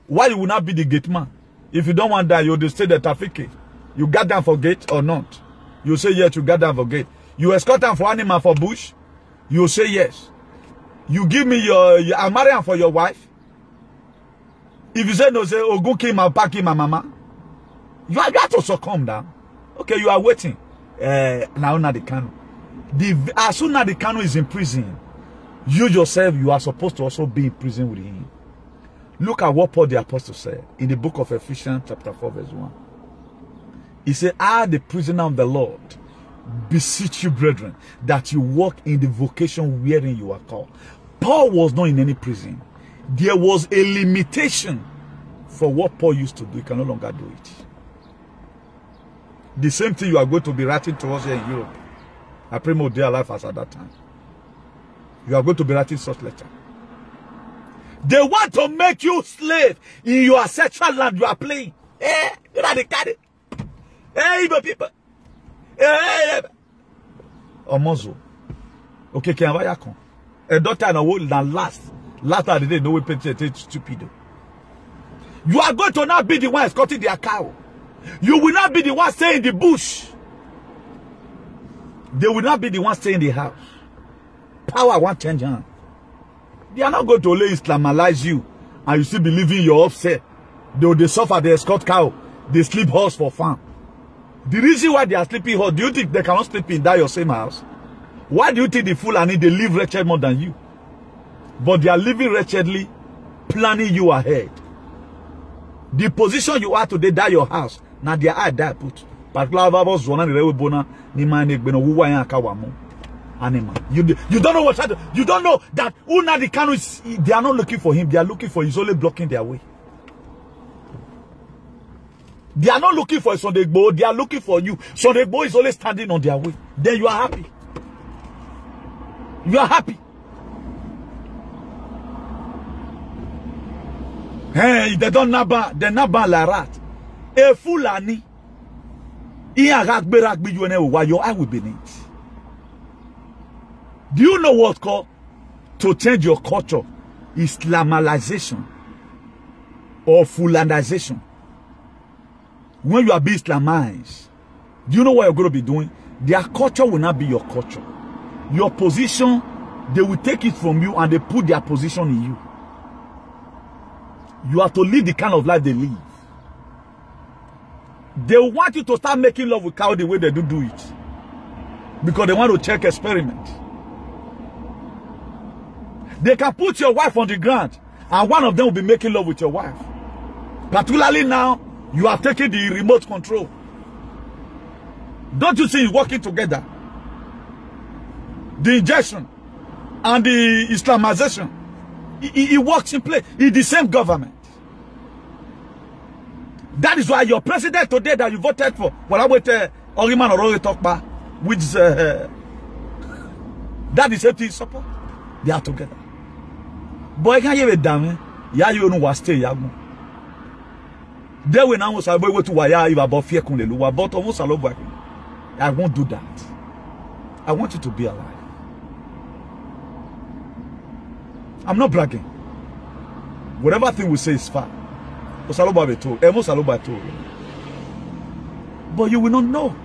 Speaker 1: Why you will not be the gate man? If you don't want that, you will stay the traffic. You got down for gate or not? You say yes, you got down for gate. You escort them for animal for bush? You say yes. You give me I'm marrying for your wife. If you say no, say Ogun kill my papa, my mama. You have to succumb down. Okay, you are waiting. Now not the Kanu. As soon as the Kanu is in prison, you yourself, you are supposed to also be in prison with him. Look at what Paul the Apostle said in the book of Ephesians chapter 4 verse 1. He said, I, the prisoner of the Lord, beseech you, brethren, that you walk in the vocation wherein you are called. Paul was not in any prison. There was a limitation for what Paul used to do. He can no longer do it. The same thing you are going to be writing to us here in Europe. I pray more dear life as at that time. You are going to be writing such letter. They want to make you slave in your sexual land you are playing. Eh, you know the carry. Eh, Igbo people. Eh, Omozo. Okay, can I come? A daughter na will last of the day no we pay stupid. You are going to not be the one escorting their cow. You will not be the one staying in the bush. They will not be the one staying in the house. Power won't change hands. They are not going to only Islamalize you and you still believing you're upset. They suffer, they escort cow, they sleep horse for farm. The reason why they are sleeping horse, do you think they cannot sleep in that your same house? Why do you think the Fulani, they live wretched more than you? But they are living wretchedly, planning you ahead. The position you are today, that your house, now they are that put. Animal. You don't know what you don't know that Unadi Kanu is, they are not looking for him, they are looking for he's only blocking their way. They are not looking for Sunday Igboho, they are looking for you. Sunday Igboho is only standing on their way. Then you are happy. You are happy. Hey, they don't naba, they naba la rat. A Fulani. Your eye will be neat. Do you know what's called to change your culture? Islamization or Fulanization. When you are being Islamized, do you know what you're going to be doing? Their culture will not be your culture. Your position, they will take it from you and they put their position in you. You have to live the kind of life they live. They want you to start making love with cow the way they do it. Because they want to check experiment. They can put your wife on the ground and one of them will be making love with your wife. Particularly now, you have taken the remote control. Don't you see it's working together? The injection and the Islamization, it works in place. It's the same government. That is why your president today that you voted for, what I would Oriman or talk about, which that is empty support. They are together. Boy, can you damn? Ya you know what stay yago. They will now say boy to waya you about fear kunlelu, but almost all over. I won't do that. I want you to be alive. I'm not bragging. Whatever thing we say is fine. But you will not know.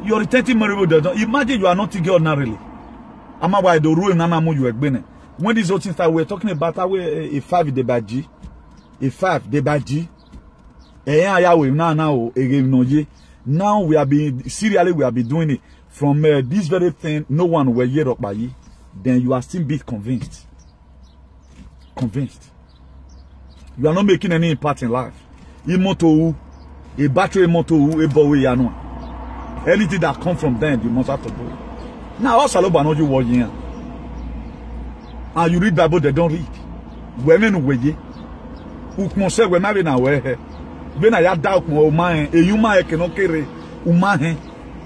Speaker 1: You're retenting marriage. Imagine you are not together ordinarily. I'm why the rule nanamu you explain. When these other things that we're talking about, a 5 de baji, a 5 de baji. Now we have been serially we have been doing it from this very thing. No one will hear up by you. Then you are still be convinced. Convinced. You are not making any impact in life. A battery moto, a boy, anything that comes from them, you must have to do. Now, also, I know you working. And you read Bible, they don't read. Women way. Ukmose we marry na we. When I had doubt more man, a human cannot carry uman.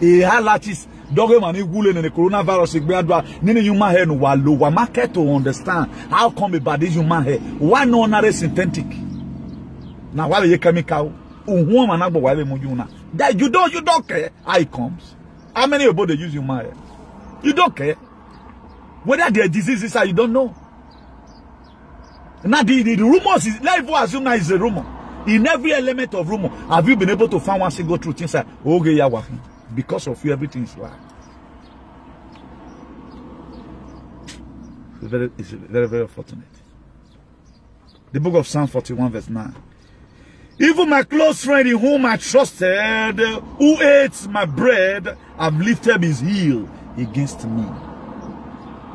Speaker 1: A halatis, dog man, in the coronavirus, nini human hair no wallow. Wa market to understand how come about this human hair. Why no ordinary synthetic? Now, while you chemical, that you don't care how it comes. How many of they use human hair? You don't care. Whether their diseases are, you don't know. Now the rumors is, let's assume that is a rumor. In every element of rumor, have you been able to find one single truth inside? Okay, yeah, because of you, everything is lie. It's very, very unfortunate. The book of Psalm 41 verse 9. Even my close friend in whom I trusted, who ate my bread, have lifted his heel against me.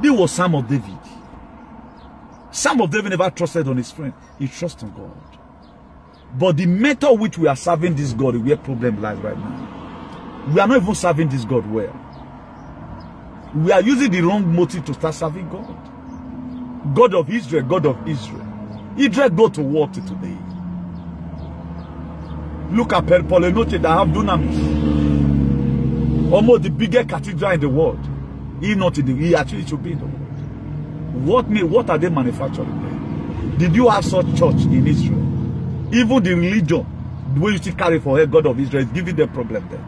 Speaker 1: This was Psalm of David. Psalm of David never trusted on his friend. He trusted on God. But the method which we are serving this God is where problem lies right now. We are not even serving this God well. We are using the wrong motive to start serving God. God of Israel, God of Israel. Israel go to war today. Look at Polenoche that have dunamis. Almost the biggest cathedral in the world. He actually should be in the world. What are they manufacturing there? Did you have such church in Israel? Even the religion, the way you still carry for her, God of Israel, is giving them problem there.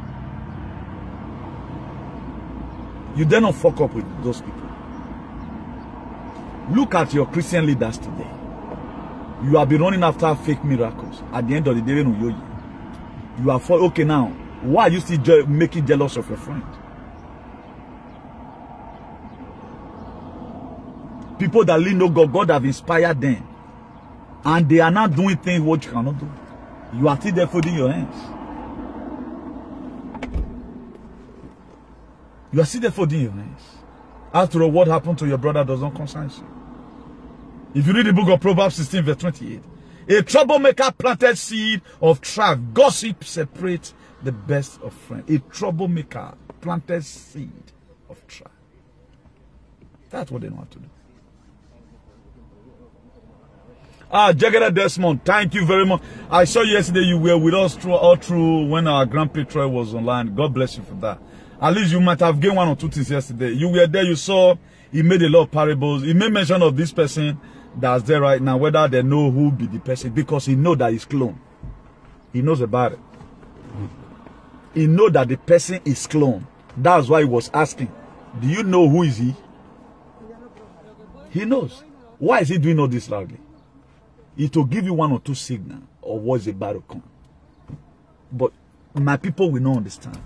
Speaker 1: You dare not fuck up with those people. Look at your Christian leaders today. You have been running after fake miracles. At the end of the day, you are for okay now. Why are you still making jealous of your friend? People that really know God, God have inspired them. And they are not doing things what you cannot do. You are still there folding your hands. You are still there folding your hands. After all, what happened to your brother does not concern you. If you read the book of Proverbs 16 verse 28, a troublemaker planted seed of strife. Gossip separates the best of friends. A troublemaker planted seed of strife. That's what they know how to do. Jagger Desmond, thank you very much. I saw yesterday you were with us all through when our Grand Patron was online. God bless you for that. At least you might have gained one or two things yesterday. You were there, you saw, he made a lot of parables. He made mention of this person that's there right now, whether they know who be the person, because he knows that he's clone. He knows about it. He knows that the person is clone. That's why he was asking, do you know who is he? He knows. Why is he doing all this loudly? It will give you one or two signals of what's about to come. But my people will not understand.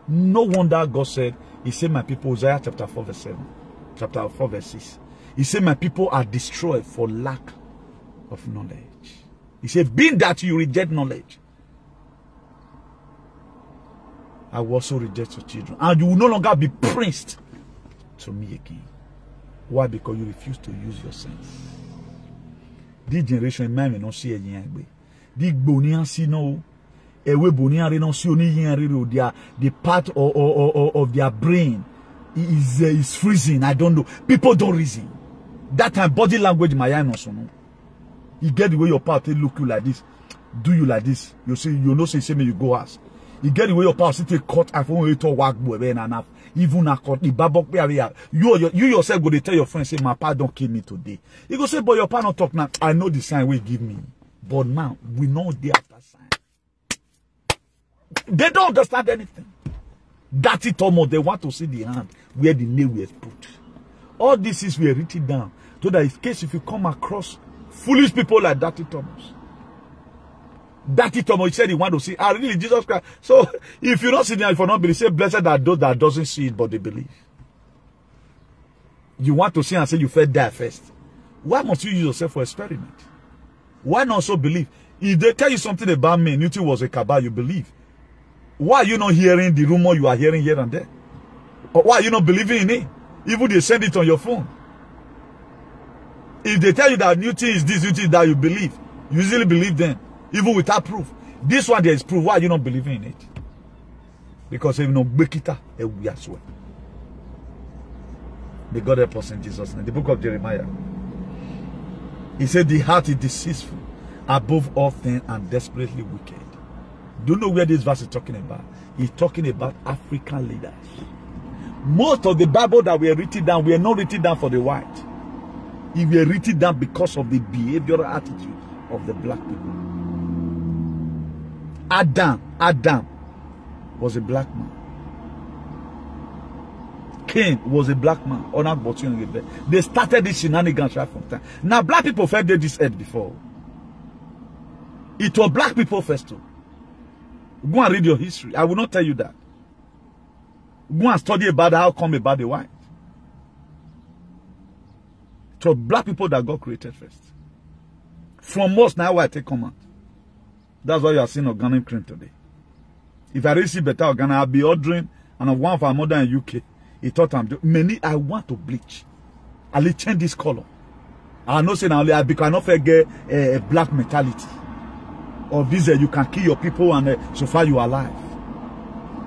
Speaker 1: No wonder God said, he said, my people, Isaiah chapter 4 verse 7, chapter 4 verse 6. He said, my people are destroyed for lack of knowledge. He said, being that you reject knowledge, I will also reject your children. And you will no longer be praised to me again. Why? Because you refuse to use your sense. This generation in mind may not see a young. This bonian see no. The part of their brain is freezing. I don't know. People don't reason. That time body language my eye no so no. You get the way your part look you like this, do you like this. You say you know say me you go ask. You get the way your part take cut iPhone you to work boy enough. Even a cut the babok you yourself go to tell your friend say my pa don't kill me today. You go say but your pa not talk now. I know the sign will give me, but now we know the after sign. They don't understand anything. That's it almost. They want to see the hand where the nail was put. All this is were written down so that in case if you come across foolish people like Dirty Thomas. Dirty Thomas, he said he want to see. Really, Jesus Christ. So if you don't see them, if you not believe, say blessed are those that doesn't see it but they believe. You want to see and say you first die first. Why must you use yourself for experiment? Why not so believe? If they tell you something about me, Newton was a cabal, you believe. Why are you not hearing the rumor you are hearing here and there? Or why are you not believing in it? Even they send it on your phone. If they tell you that Newton is this, Newton is that, you believe. You usually believe them, even without proof. This one there is proof. Why are you not believing in it? Because if you know, Bekita, we as well. May God help us in Jesus' name. The book of Jeremiah. He said, the heart is deceitful above all things and desperately wicked. Do you know where this verse is talking about? He's talking about African leaders. Most of the Bible that we are written down, we are not written down for the white. It were written down because of the behavioral attitude of the black people. Adam was a black man. Cain was a black man. They started this shenanigans right from time. Now black people felt this earth before. It was black people first too. Go and read your history. I will not tell you that. Go and study about how come about the white. It was black people that God created first. From us now I take command. That's why you are seeing organic cream today. If I receive better organic, I'll be ordering, and one of our mother in UK, he thought I'm doing many. I want to bleach. I'll change this color. I know say now I cannot forget a black mentality. of this, you can kill your people and so far you are alive.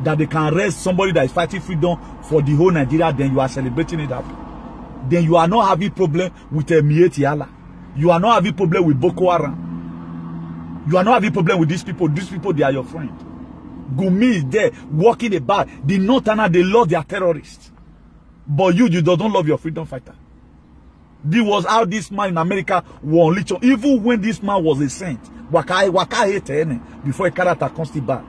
Speaker 1: That they can arrest somebody that is fighting freedom for the whole Nigeria, then you are celebrating it up. Then you are not having problem with Mieti Allah. You are not having problem with Boko Haram. You are not having problem with these people. These people, they are your friend. Gumi is there, walking about. The Northerner, they love their terrorists. But you don't love your freedom fighter. This was how this man in America won literally. Even when this man was a saint, Waka hated before a character comes to bad.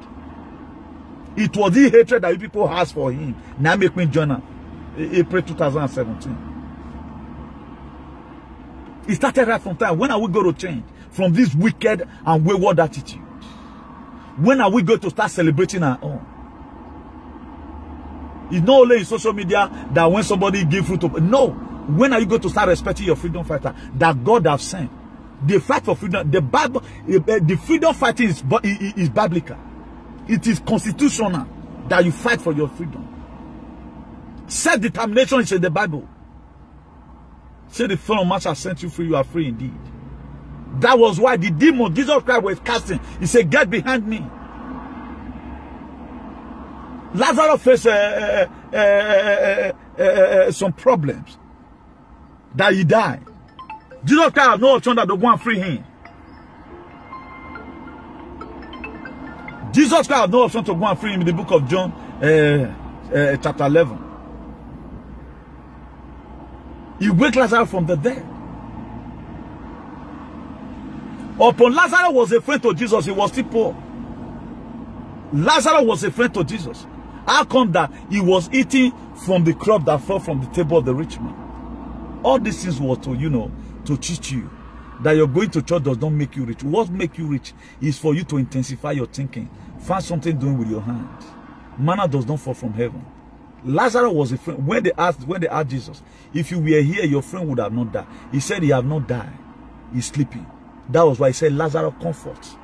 Speaker 1: It was the hatred that people has for him. Now make me join April 2017. It started right from time. When are we going to change from this wicked and wayward attitude? When are we going to start celebrating our own? It's not only in social media that when somebody gives fruit of... No. When are you going to start respecting your freedom fighter that God has sent? They fight for freedom. The Bible, the freedom fighting is biblical. It is constitutional that you fight for your freedom. Self-determination is in the Bible. Say the Son of Man shall set you free, you are free indeed. That was why the demon Jesus Christ was casting. He said, get behind me. Lazarus faced some problems. That he died. Jesus Christ had no option that to go and free him. Jesus Christ had no option to go and free him in the book of John, chapter 11. He waked Lazarus from the dead. Upon Lazarus was a friend to Jesus, he was still poor. Lazarus was a friend to Jesus. How come that he was eating from the crop that fell from the table of the rich man? All these things were to, to teach you that you're going to church does not make you rich. What makes you rich is for you to intensify your thinking. Find something doing with your hand. Manna does not fall from heaven. Lazarus was a friend. When they asked Jesus, if you were here, your friend would have not died. He said he have not died. He's sleeping. That was why he said, Lazarus, comfort.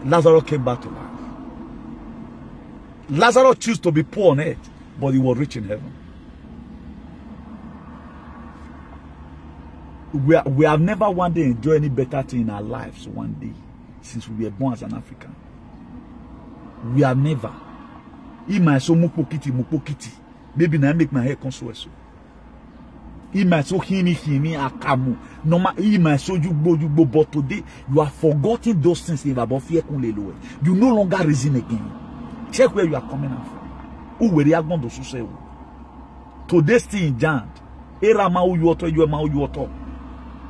Speaker 1: Lazarus came back to life. Lazarus chose to be poor on earth, but he was rich in heaven. We have never one day enjoyed any better thing in our lives one day since we were born as an African. We have never. Ima so mupokiti. Maybe now make my hair console. Ima so hini akamu. No ma ima so you go, but today you are forgetting those things in about fear. You no longer reason again. Check where you are coming out from. Who were you going to say? Today's thing giant. Era ma you auto, you ma you auto.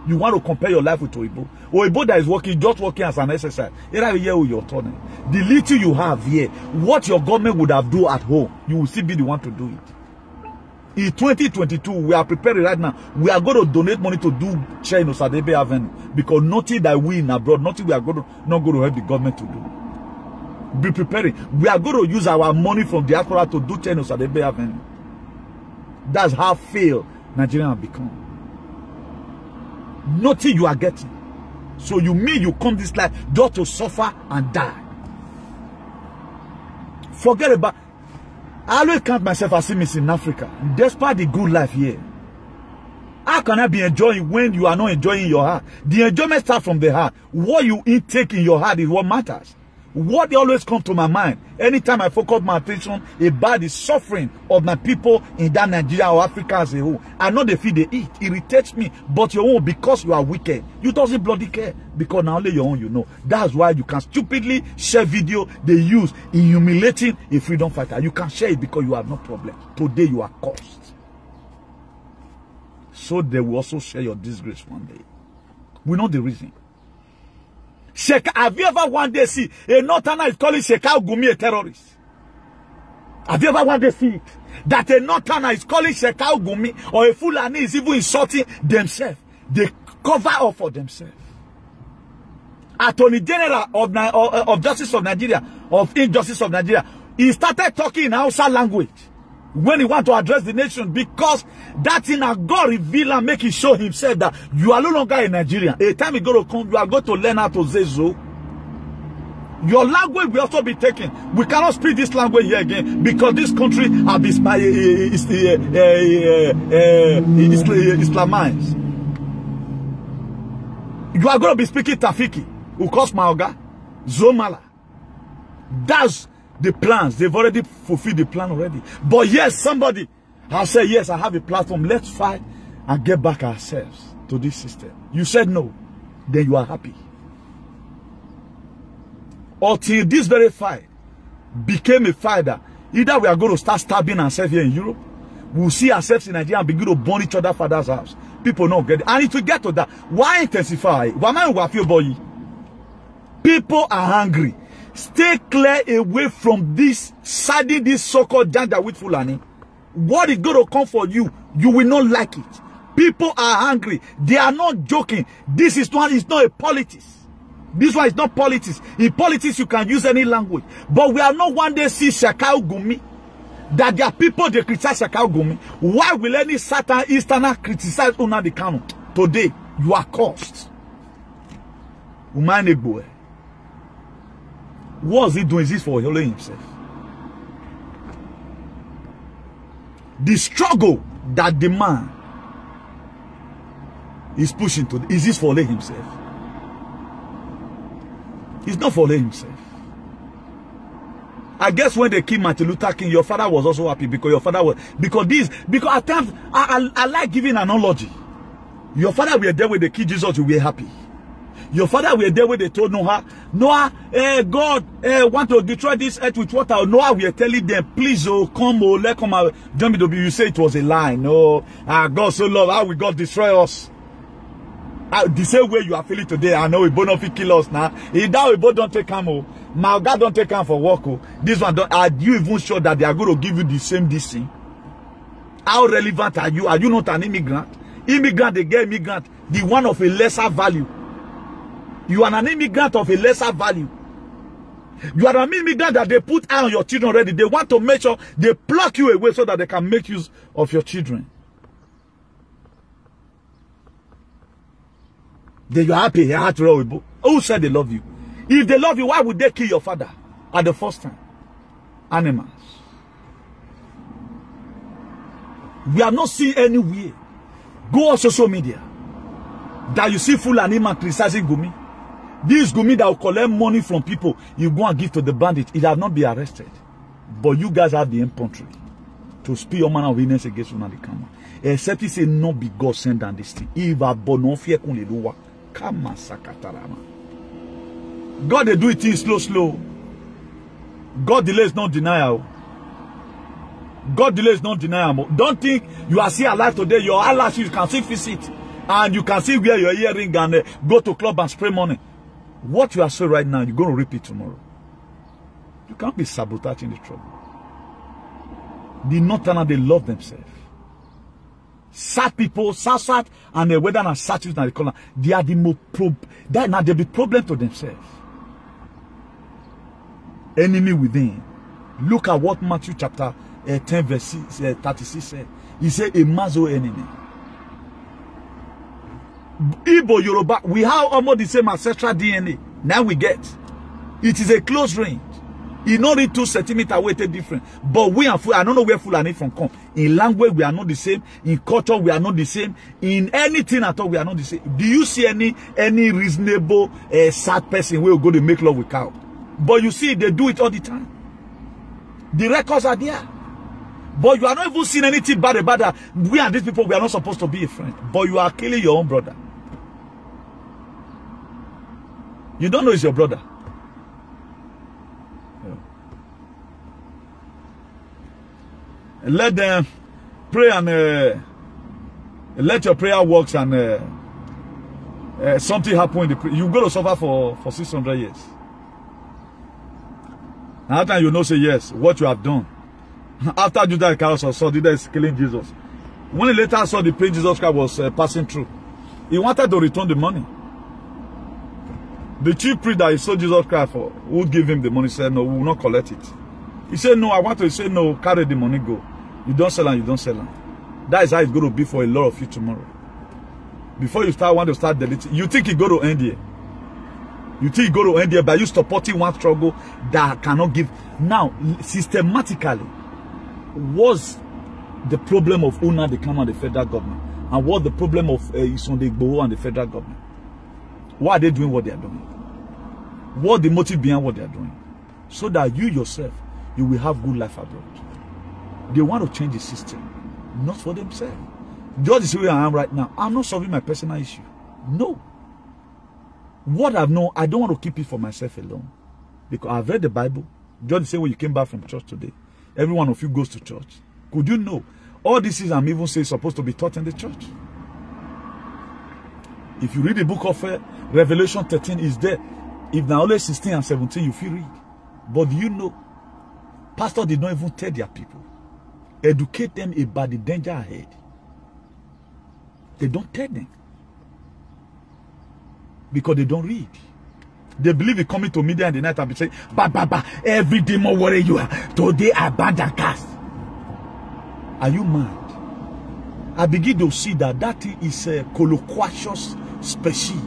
Speaker 1: You want to compare your life with Oibo. Oibo that is working, just working as an exercise. Era year with your turn. The little you have here, what your government would have do at home, you will still be the one to do it. In 2022, we are preparing right now. We are going to donate money to do chair in Osadebe Avenue because nothing that we in abroad, nothing we are not going to help the government to do. Be preparing. We are going to use our money from diaspora to do chair in Osadebe Avenue. That's how failed Nigeria have become. Nothing you are getting. So you mean you come this life just to suffer and die. Forget about. I always count myself as if in Africa, despite the good life here. How can I be enjoying when you are not enjoying your heart? The enjoyment starts from the heart. What you intake in your heart is what matters. What always comes to my mind, anytime I focus my attention about the suffering of my people in that Nigeria or Africa as a whole. I know the feed they eat, it irritates me, but your own, because you are wicked, you doesn't bloody care, because now only your own you know. That's why you can stupidly share video they use in humiliating a freedom fighter. You can share it because you have no problem. Today you are cursed. So they will also share your disgrace one day. We know the reason. Have you ever one day see a Northerner is calling Shekau Gumi a terrorist? Have you ever one day see it? That a Northerner is calling Shekau Gumi or a Fulani is even insulting themselves. They cover up for themselves. Attorney General of Justice of Nigeria, of Injustice of Nigeria, he started talking in Hausa language when he want to address the nation, because that thing that God reveal and make it show himself that you are no longer a Nigerian. A time you go to come, you are going to learn how to say so. Your language will also be taken. We cannot speak this language here again because this country has been Islamized. You are going to be speaking Tafiki. Ukos Maoga, Zomala. That's the plans. They've already fulfilled the plan already. But yes, somebody has said, yes, I have a platform. Let's fight and get back ourselves to this system. You said no. Then you are happy. Until this very fight became a fight that either we are going to start stabbing ourselves here in Europe, we'll see ourselves in Nigeria and begin to burn each other's father's house. People don't get it. And if we get to that, why intensify? People are hungry. Stay clear away from this, siding this so-called Janja with Fulani. What is going to come for you, you will not like it. People are hungry. They are not joking. This is not, it's not a politics. This one is not politics. In politics, you can use any language. But we are not one day see Shakau Gumi. That there are people they criticize Shakau Gumi. Why will any Satan Easterner criticize Nnamdi Kanu? Today, you are cursed. Umanegboe. What is he doing? Is this for healing himself? The struggle that the man is pushing to, is this for himself? It's not for himself. I guess when they killed Martin Luther King, your father was also happy because your father was, because at times, I like giving an analogy. Your father were there when they killed Jesus, you were happy. Your father were there when they told Noah, God want to destroy this earth with water. Noah, we are telling them, please, come, let come out. You say it was a lie. No, God so love, how will God destroy us? The same way you are feeling today, I know we both don't kill us now. If that we both don't take him, my God don't take him for work. This one don't. Are you even sure that they are going to give you the same this thing? How relevant are you? Are you not an immigrant? Immigrant, they get immigrant, the one of a lesser value. You are an immigrant of a lesser value. You are an immigrant that they put eye on your children already. They want to make sure they pluck you away so that they can make use of your children. Then you are happy. Who said they love you? If they love you, why would they kill your father at the first time? Animals. We are not seeing anywhere. Go on social media that you see full animal criticizing Gumi. This Gumi that will collect money from people, you go and give to the bandit. It has not been arrested. But you guys have the infantry to speak your manner of witness against Nnamdi Kanu. Except he say no be God send down this thing. God they do it in slow. God delays not denial. God delays not denial. Don't think you are still alive today. Your eyelashes, you can still visit. And you can see wear your earring and go to club and spray money. What you are saying right now, you're going to repeat tomorrow. You can't be sabotaging the trouble. The Northerners, they love themselves. Sad people, sad, and the weather and sad and the color, they are the most now they be problem to themselves. Enemy within. Look at what Matthew chapter 10 verse 36 said. He said a mazo enemy. Igbo, Yoruba, we have almost the same ancestral DNA. Now we get. It is a close range. It's not really 2 centimeters weighted different. But we are, I don't know where Fulani from come. In language, we are not the same. In culture, we are not the same. In anything at all, we are not the same. Do you see any reasonable sad person who will go to make love with cow? But you see, they do it all the time. The records are there. But you are not even seeing anything bad about that. We and these people, we are not supposed to be a friend. But you are killing your own brother. You don't know it's your brother. Let them pray and let your prayer works and something happen in the prayer. You're going to suffer for 600 years. And after you know, say yes, what you have done. After Judas Iscariot saw Judas killing Jesus, when he later saw the pain Jesus Christ was passing through, he wanted to return the money. The chief priest that he saw Jesus Christ for would give him the money. Said, no, we will not collect it. He said, no, I want to. He said, no, carry the money, go. You don't sell and you don't sell. That is how it's going to be for a lot of you tomorrow. Before you want to start deleting, you think it's going to end here. You think it's going to end here by you supporting one struggle that cannot give. Now, systematically, what's the problem of Nnamdi Kanu and the federal government? And what's the problem of Sunday Igboho and the federal government? Why are they doing what they are doing? what the motive behind what they are doing, so that you yourself, you will have good life abroad. They want to change the system, not for themselves. Just the way I am right now, I'm not solving my personal issue. No. What I've known, I don't want to keep it for myself alone. Because I've read the Bible. Just the same way you came back from church today. Every one of you goes to church. Could you know? All this is I'm even saying supposed to be taught in the church. If you read the book of Revelation 13, is there. If now only 16 and 17, you feel read. But do you know, pastor did not even tell their people. Educate them about the danger ahead. They don't tell them. Because they don't read. They believe in coming to media in the night and be saying, ba, every demon worry you are. Today I ban the cast. Are you mad? I begin to see that that is a colloquious species.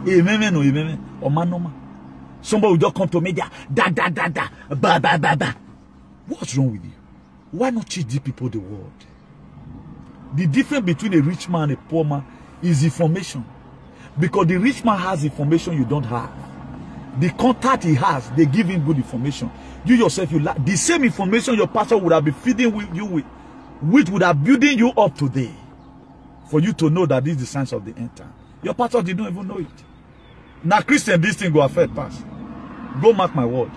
Speaker 1: Amen or amen or manoma. Somebody will just come to media, ba. What's wrong with you? Why not teach the people the word? The difference between a rich man and a poor man is information. Because the rich man has information you don't have. The contact he has, they give him good information. You yourself, you lack the same information your pastor would have been feeding you with, which would have building you up today, for you to know that this is the signs of the end time. Your pastor did not even know it. Now, Christian, this thing go affect pass. Go mark my word.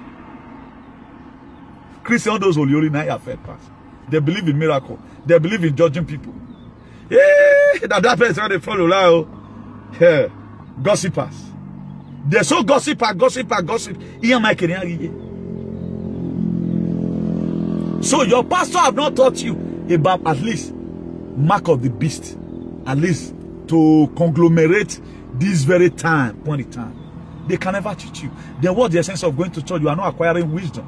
Speaker 1: Christian, those holy now affect pass. They believe in miracle. They believe in judging people. Yeah, that person they follow now. Yeah, gossipers. They're so gossip. So your pastor have not taught you about at least mark of the beast, at least to conglomerate this very time, point in time. They can never teach you. Then what's the essence of going to church? You are not acquiring wisdom.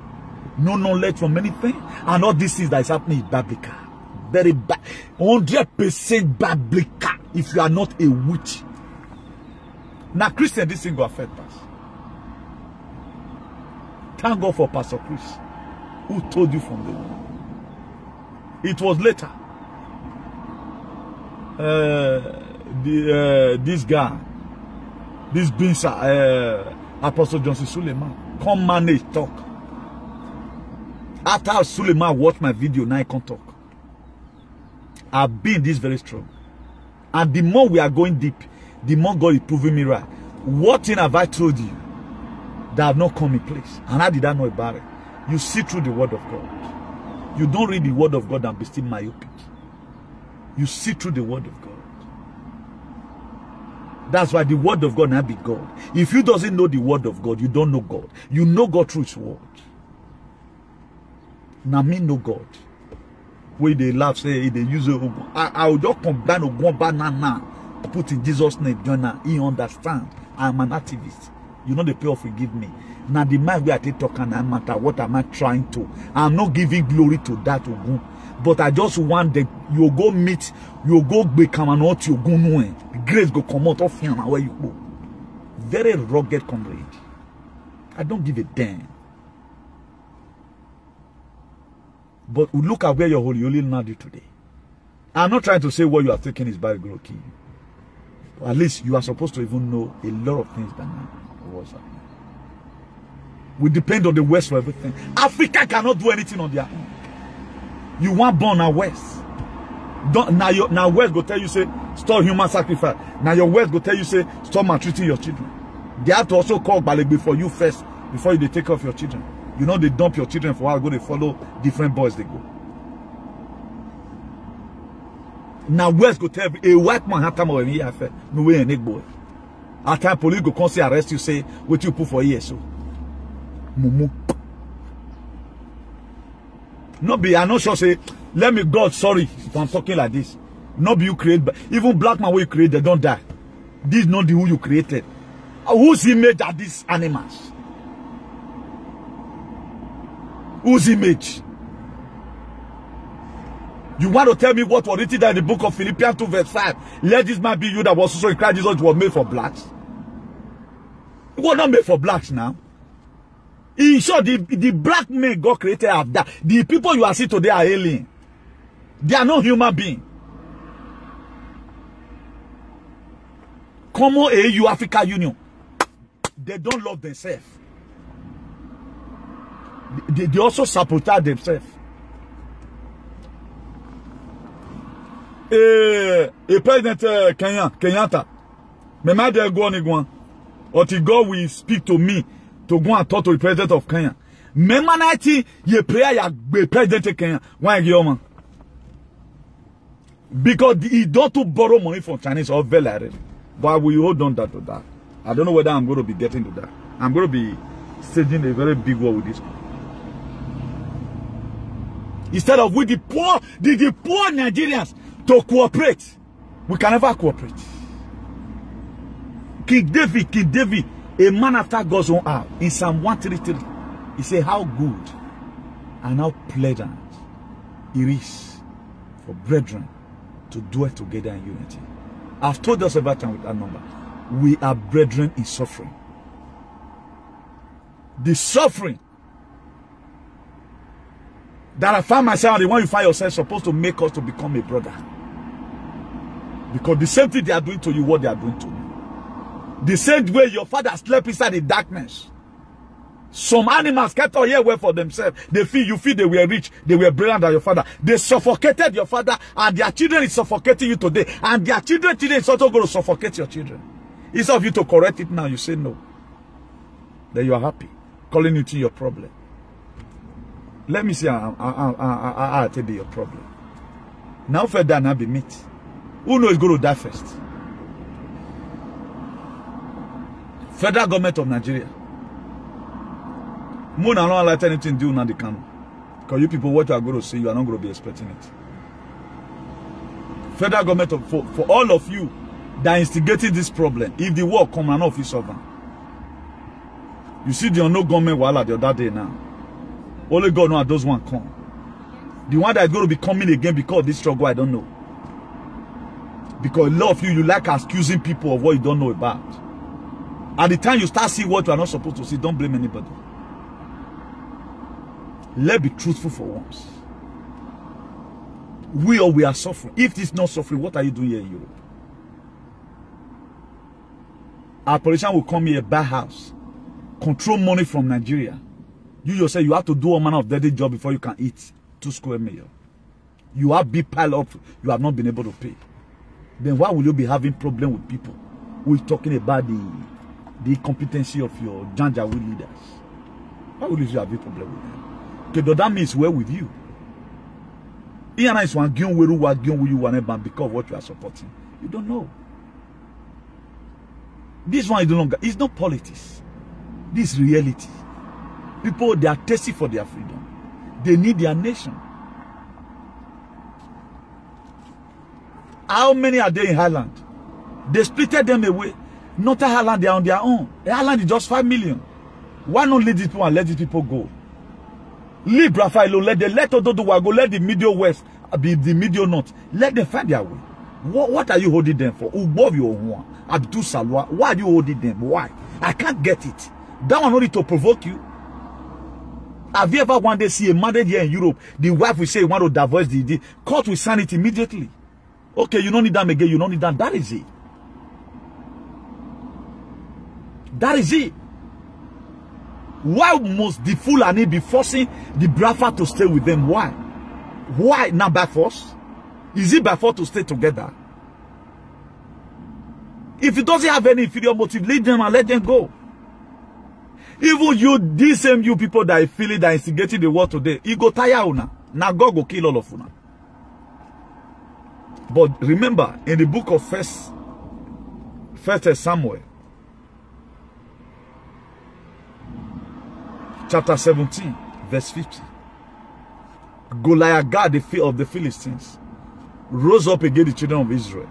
Speaker 1: No knowledge from anything. And all these things that is happening is biblical. Very bad. 100% biblical. If you are not a witch. Now, Christian, this thing will affect us. Thank God for Pastor Chris, who told you from the womb. It was later. This guy, this Binsa, Apostle Johnson Suleiman, come manage talk. After Suleiman watched my video, now I can't talk. I've been this very strong. And the more we are going deep, the more God is proving me right. What thing have I told you that have not come in place? And how did I know about it? You see through the word of God. You don't read the word of God and be still myopic. You see through the word of God. That's why the word of God now be God. If you doesn't know the word of God, you don't know God. You know God through his word. Now me know God. Where they laugh, say they use it. I will just combine a banana. Put in Jesus' name, Jonah. He understand. I'm an activist. You know the prayer forgive me. Now the man where I take talk and I matter. What am I trying to? I'm not giving glory to that Ogun. But I just want that you go meet, you go become an out, you go know. Grace go come out of here where you go. Very rugged comrade. I don't give a damn. But look at where your holy now do today. I'm not trying to say what you are taking is by God. At least you are supposed to even know a lot of things by now. What's happening? We depend on the West for everything. Africa cannot do anything on their own. You want born now West. Now West go tell you say stop human sacrifice. Now your West go tell you say stop maltreating your children. They have to also call Balegbe for you first before they take off your children. You know they dump your children for a while, go they follow different boys they go. Now West go tell a white man have time already affair. No way an egg boy. At time police go come say arrest you, say what you put for years so. Mumu. No be I'm not sure say let me God sorry if I'm talking like this. No be you create even black man who you create they don't die. This is not the who you created. Whose image are these animals? Whose image? You want to tell me what was written in the book of Philippians 2 verse 5? Let this man be you that was also in Christ Jesus was made for blacks. It was not made for blacks now. In short, the black men God created have that. The people you are seeing today are alien. They are not human beings. Common AU Africa Union. they don't love themselves. They also sabotage themselves. A President Kenyatta, me might go on again, or to God will speak to me to go and talk to the President of Kenya. Me manati ye prayer ya President Kenya. Why man? Because he don't to borrow money from Chinese or Velare. But we hold on to that. I don't know whether I'm going to be getting to that. I'm going to be staging a very big war with this. Instead of with the poor Nigerians to cooperate, we can never cooperate. King David, a man after God's own heart, in Psalm 133, he said, how good and how pleasant it is for brethren to dwell together in unity. I've told us about time with that number. We are brethren in suffering. The suffering that I find myself, the one you find yourself, supposed to make us to become a brother. Because the same thing they are doing to you, what they are doing to me. The same way your father slept inside the darkness. Some animals kept on here for themselves. They feel you feel they were rich, they were brilliant than your father. They suffocated your father, and their children is suffocating you today. And their children is also going to suffocate your children. Instead of you to correct it now, you say no. Then you are happy, calling it your problem. Let me see I'll tell you your problem. Now further now be meat. Who knows is going to die first? Federal government of Nigeria. Moon and not let anything do now they can. Because you people, what you are going to say, you are not going to be expecting it. Federal government of, for all of you that instigated this problem, if the war come and office over. You see the no government while the other day now. Only God knows those one come. The one that is going to be coming again because of this struggle, I don't know. Because a lot of you like accusing people of what you don't know about. At the time you start seeing what you are not supposed to see, don't blame anybody. Let's be truthful for once. We are suffering. If this is not suffering, what are you doing here in Europe? Our politician will come here, buy house, control money from Nigeria. You yourself, you have to do a manner of dirty job before you can eat 2 square meal. You have big pile up, you have not been able to pay. Then why will you be having problem with people who is talking about the incompetency of your Janjaweed leaders? Why will you have a problem with them? Because that means we're with you. Because of what you are supporting. You don't know. This one is no longer, it's not politics. This is reality. People, they are thirsty for their freedom. They need their nation. How many are there in Highland? They splitted them away. Not Highland, they are on their own. Highland is just 5 million. Why not lead these people and let these people go? Leave Rafaelo, let Ododuwa go, let the Middle West be the Middle North. Let them find their way. What are you holding them for? Abdul Salwa, why are you holding them? Why? I can't get it. That one only to provoke you. Have you ever one day see a married here in Europe, the wife will say, want to divorce the court will sign it immediately. Okay, you don't need them again, you don't need that. That is it. That is it. Why must the Fulani be forcing the Biafra to stay with them? Why? Why not by force? Is it by force to stay together? If it doesn't have any inferior motive, leave them and let them go. Even you, these same you people that are feeling that instigating the war today, you go tire una. Now God go kill all of una. But remember, in the book of First Samuel, chapter 17, verse 50. Goliath, God, the fear of the Philistines, rose up against the children of Israel.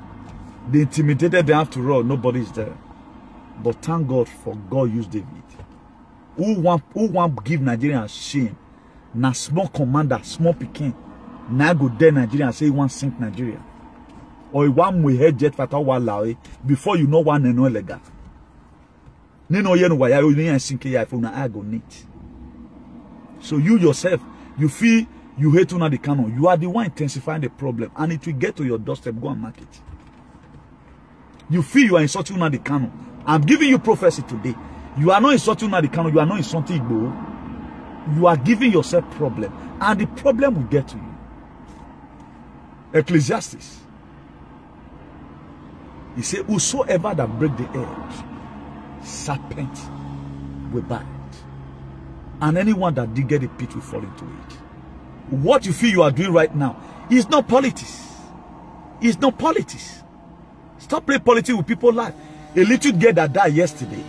Speaker 1: They intimidated them after all. Nobody is there. But thank God for God used David. Who want give Nigerians shame? Na small commander, small Peking. Now go there Nigeria and say he want sink Nigeria. Or he want we head jet fighter walawe before you know one and no legal. Nino yen waya you need sink ya if una I go neat. So you yourself, you feel you hate una the canon. You are the one intensifying the problem, and it will get to your doorstep. Go and mark it. You feel you are insulting una the canon. I'm giving you prophecy today. You are not insulting Nnamdi Kanu. You are not insulting Igboho. You are giving yourself problem. And the problem will get to you. Ecclesiastes. He said, whosoever that break the edge, serpent will bite. And anyone that diggeth a pit will fall into it. What you feel you are doing right now is not politics. It's not politics. Stop playing politics with people's life. A little girl that died yesterday.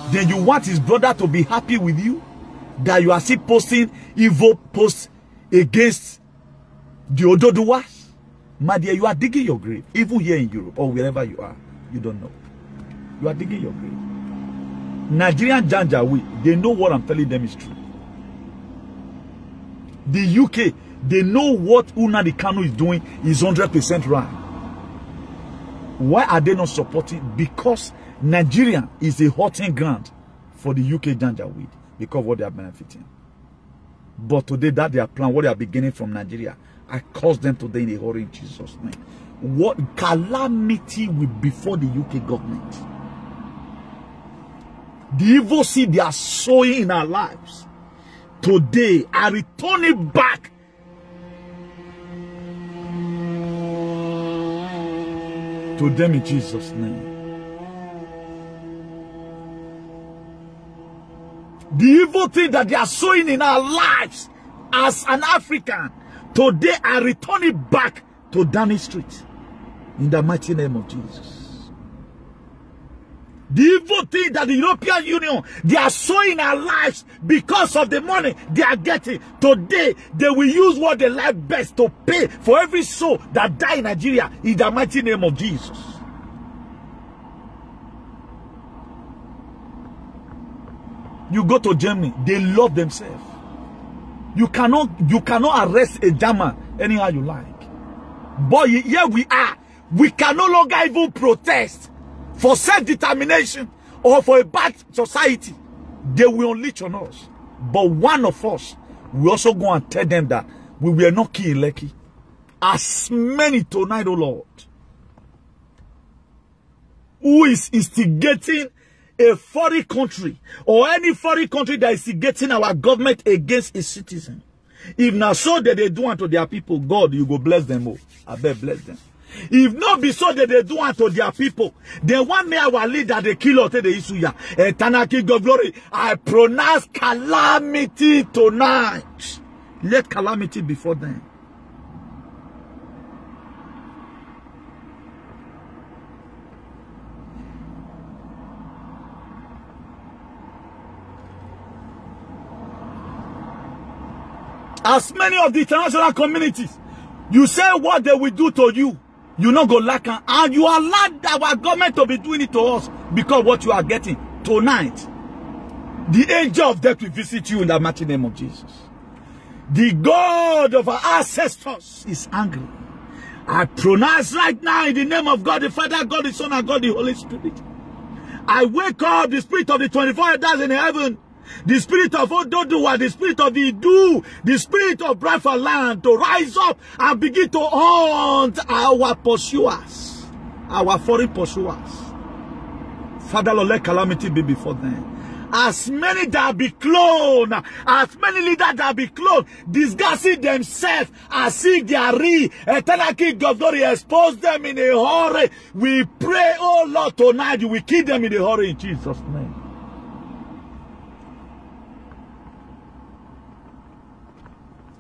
Speaker 1: Then you want his brother to be happy with you? That you are still posting evil posts against the Ododuwas? My dear, you are digging your grave. Even here in Europe or wherever you are. You don't know. You are digging your grave. Nigerian Janjaweed, they know what I'm telling them is true. The UK, they know what Nnamdi Kanu is doing is 100% right. Why are they not supporting? Because Nigeria is a hotting ground for the UK Janjaweed because of what they are benefiting. But today that they are planning, what they are beginning from Nigeria, I curse them today in a hurry in Jesus' name. What calamity will befall the UK government? The evil seed they are sowing in our lives today are returning back to them in Jesus' name. The evil thing that they are sowing in our lives as an African today are returning back to Downing Street in the mighty name of Jesus. The evil thing that the European Union, they are sowing our lives because of the money they are getting. Today, they will use what they like best to pay for every soul that die in Nigeria in the mighty name of Jesus. You go to Germany, they love themselves. You cannot arrest a German anyhow you like. But here we are. We can no longer even protest for self-determination or for a bad society. They will unleash on us. But one of us will also go and tell them that we will not kill Lekki. As many tonight, O Lord, who is instigating a foreign country or any foreign country that is instigating our government against its citizen. If not so that they do unto their people, God, you go bless them all. I bet bless them. If not be so that they do unto their people, then one may our leader they kill out the Isuya. Eternal King of Glory, I pronounce calamity tonight. Let calamity before them. As many of the international communities, you say what they will do to you, you not go lack, and you allow our government to be doing it to us because what you are getting tonight. The angel of death will visit you in the mighty name of Jesus. The God of our ancestors is angry. I pronounce right now in the name of God the Father, God the Son, and God the Holy Spirit. I wake up the spirit of the 24 elders in heaven. The spirit of Ododuwa, the spirit of the Idu, the spirit of Bradford land to rise up and begin to hunt our pursuers, our foreign pursuers. Father, Lord, let calamity be before them. As many that be cloned, as many leaders that be cloned, disguising themselves as if they are real. Eternal King of Glory, expose them in a hurry. We pray, oh Lord, tonight you will kill them in a hurry in Jesus' name.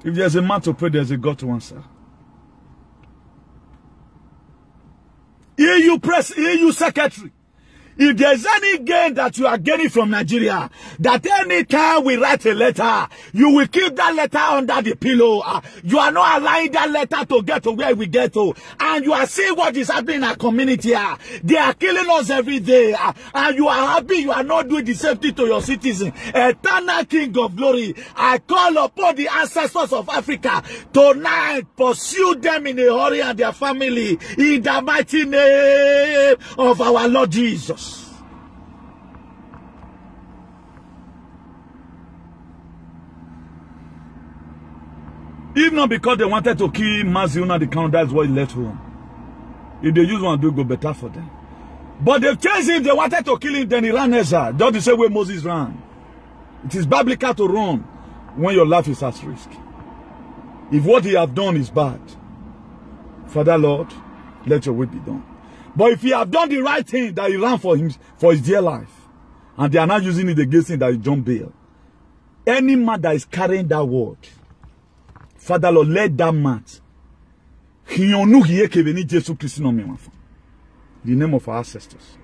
Speaker 1: If there's a man to pray, there's a God to answer. EU secretary. If there's any gain that you are getting from Nigeria, that any time we write a letter, you will keep that letter under the pillow. You are not allowing that letter to get to where we get to. And you are seeing what is happening in our community. They are killing us every day. And you are happy you are not doing the same thing to your citizens. Eternal King of Glory, I call upon the ancestors of Africa tonight, pursue them in a hurry and their family in the mighty name of our Lord Jesus. If not because they wanted to kill Mazi Nnamdi Kanu, that's why he left home. If they use one, do go better for them. But they've chased him. They wanted to kill him. Then he ran exile. Just the same way Moses ran. It is biblical to run when your life is at risk. If what he have done is bad, Father Lord, let your will be done. But if he have done the right thing, that he ran for him, for his dear life, and they are not using it against him, that is John Bale. Any man that is carrying that word, Father Lord, let that man, the name of our ancestors.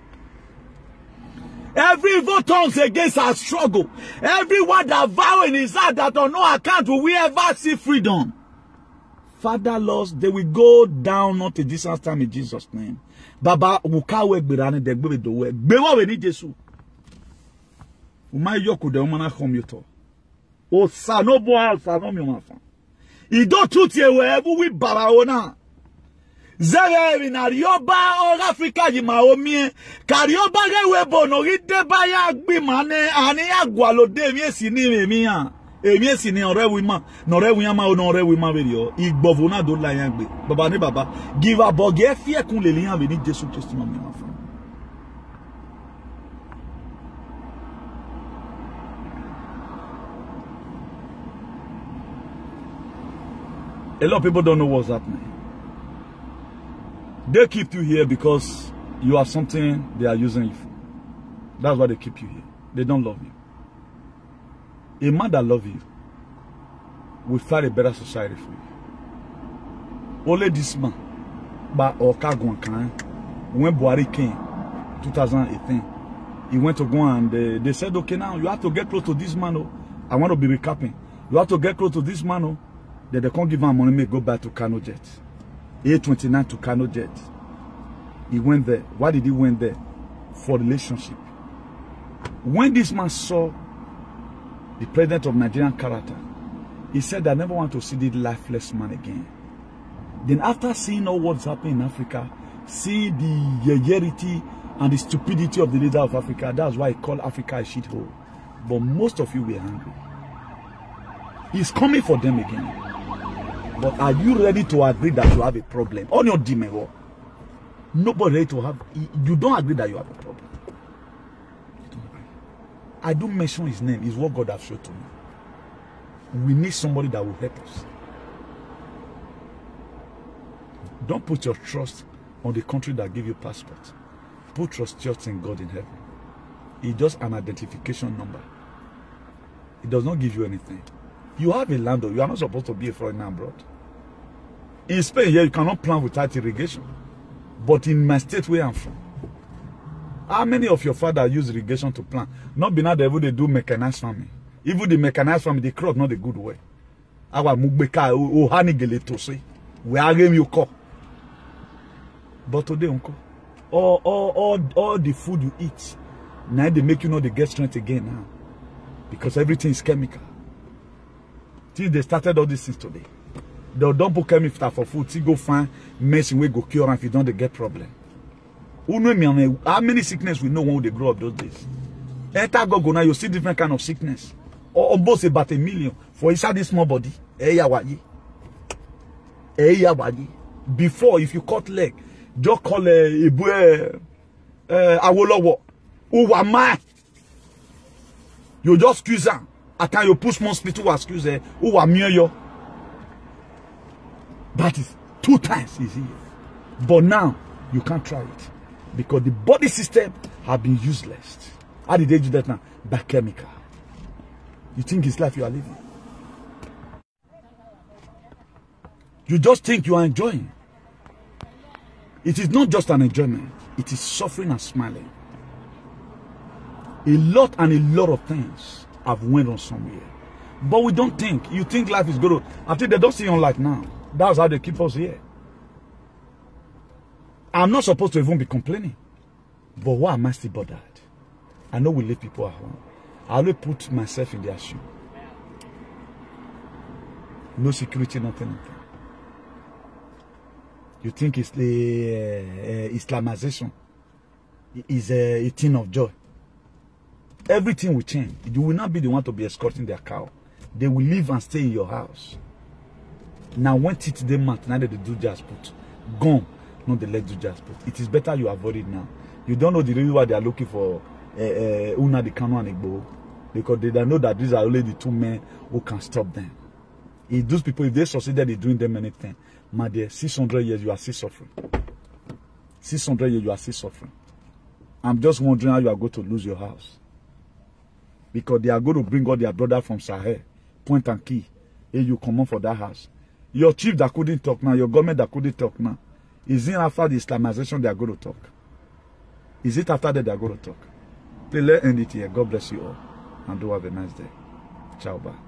Speaker 1: Every evil tongues against our struggle, everyone that vow in his heart that on no account will we ever see freedom, Father Lord, they will go down not a distance time in Jesus' name. Baba wukawe gbirani de gbebe dowe gbewo we ni Jesu. Uma yoku de umana commuter. O sa no bo sa no mi mafa. Ido tuti ewe ebu wi baba ona. Zere na rioba or Africa ji ma omi karioba ge we bono ri de ba ya gbi mane ani agwalo de mi esi ni mi ya. Emi esi ni ore wi ma no re wi ma o no re wi ma be yo igbovo na do la yan gbe baba ni baba give a bog e fie kun le liyan be ni Jesu Christ no mi mafa. A lot of people don't know what's happening. They keep you here because you are something they are using you for. That's why they keep you here. They don't love you. A man that loves you will fight a better society for you. Only this man, but Okagwankan, when Buhari came, 2018, he went to go and they said, okay, now you have to get close to this man. Oh. I want to be recapping. You have to get close to this man. Oh. Then they can't give him money, may go back to Kano Jet. A29 to Kano Jet. He went there. Why did he went there? For relationship. When this man saw the president of Nigerian character, he said, I never want to see this lifeless man again. Then after seeing all what's happening in Africa, see the yearity and the stupidity of the leader of Africa, that's why he called Africa a shithole. But most of you were angry. He's coming for them again. But are you ready to agree that you have a problem? On your demon, nobody ready to have. You don't agree that you have a problem. You don't agree. I don't mention his name. It's what God has showed to me. We need somebody that will help us. Don't put your trust on the country that give you passport. Put your trust in God in heaven. It's just an identification number. It does not give you anything. You have a land, you are not supposed to be a foreigner abroad. In Spain, here you cannot plant without irrigation. But in my state where I'm from, how many of your fathers use irrigation to plant? Not be now they do mechanized farming. Even the mechanized farming, the crop not the good way. Our mugbeka o hanigele to say, we are game you call. But today, uncle, all the food you eat, now they make you know they get strength again now, because everything is chemical. Till they started all these things today. They don't put chemical for food. See, go find medicine we go cure, and if you don't, they get problem. How many sickness we know when they grow up those days? Enter go now, you see different kind of sickness. Or almost about 1 million for inside this small body. Before, if you cut leg, just call Awolowo. Uwama. You just excuse them. At time you push more split to excuse who are near you. That is 2 times easier. But now you can't try it because the body system have been useless. How did they do that now? By chemical. You think it's life you are living. You just think you are enjoying. It is not just an enjoyment. It is suffering and smiling. A lot of things have went on somewhere. But we don't think. You think life is good. I think they don't see on life now. That's how they keep us here. I'm not supposed to even be complaining. But why am I still bothered? I know we leave people at home. I always put myself in their shoe. No security, nothing. You think it's the Islamization is a thing of joy. Everything will change. You will not be the one to be escorting their cow. They will live and stay in your house. Now, when it's the month, now they do just put. Gone, not they let you just put. It is better you avoid it now. You don't know the reason why they are looking for Nnamdi Kanu and Igboho. Because they know that these are only the two men who can stop them. If those people, if they succeeded in doing them anything, my dear, 600 years you are still suffering. 600 years you are still suffering. I'm just wondering how you are going to lose your house. Because they are going to bring all their brother from Sahel, point and key, and you come on for that house. Your chief that couldn't talk now, your government that couldn't talk now, is it after the Islamization they are going to talk? Is it after that they are going to talk? Please let's end it here. God bless you all. And do have a nice day. Ciao, bye.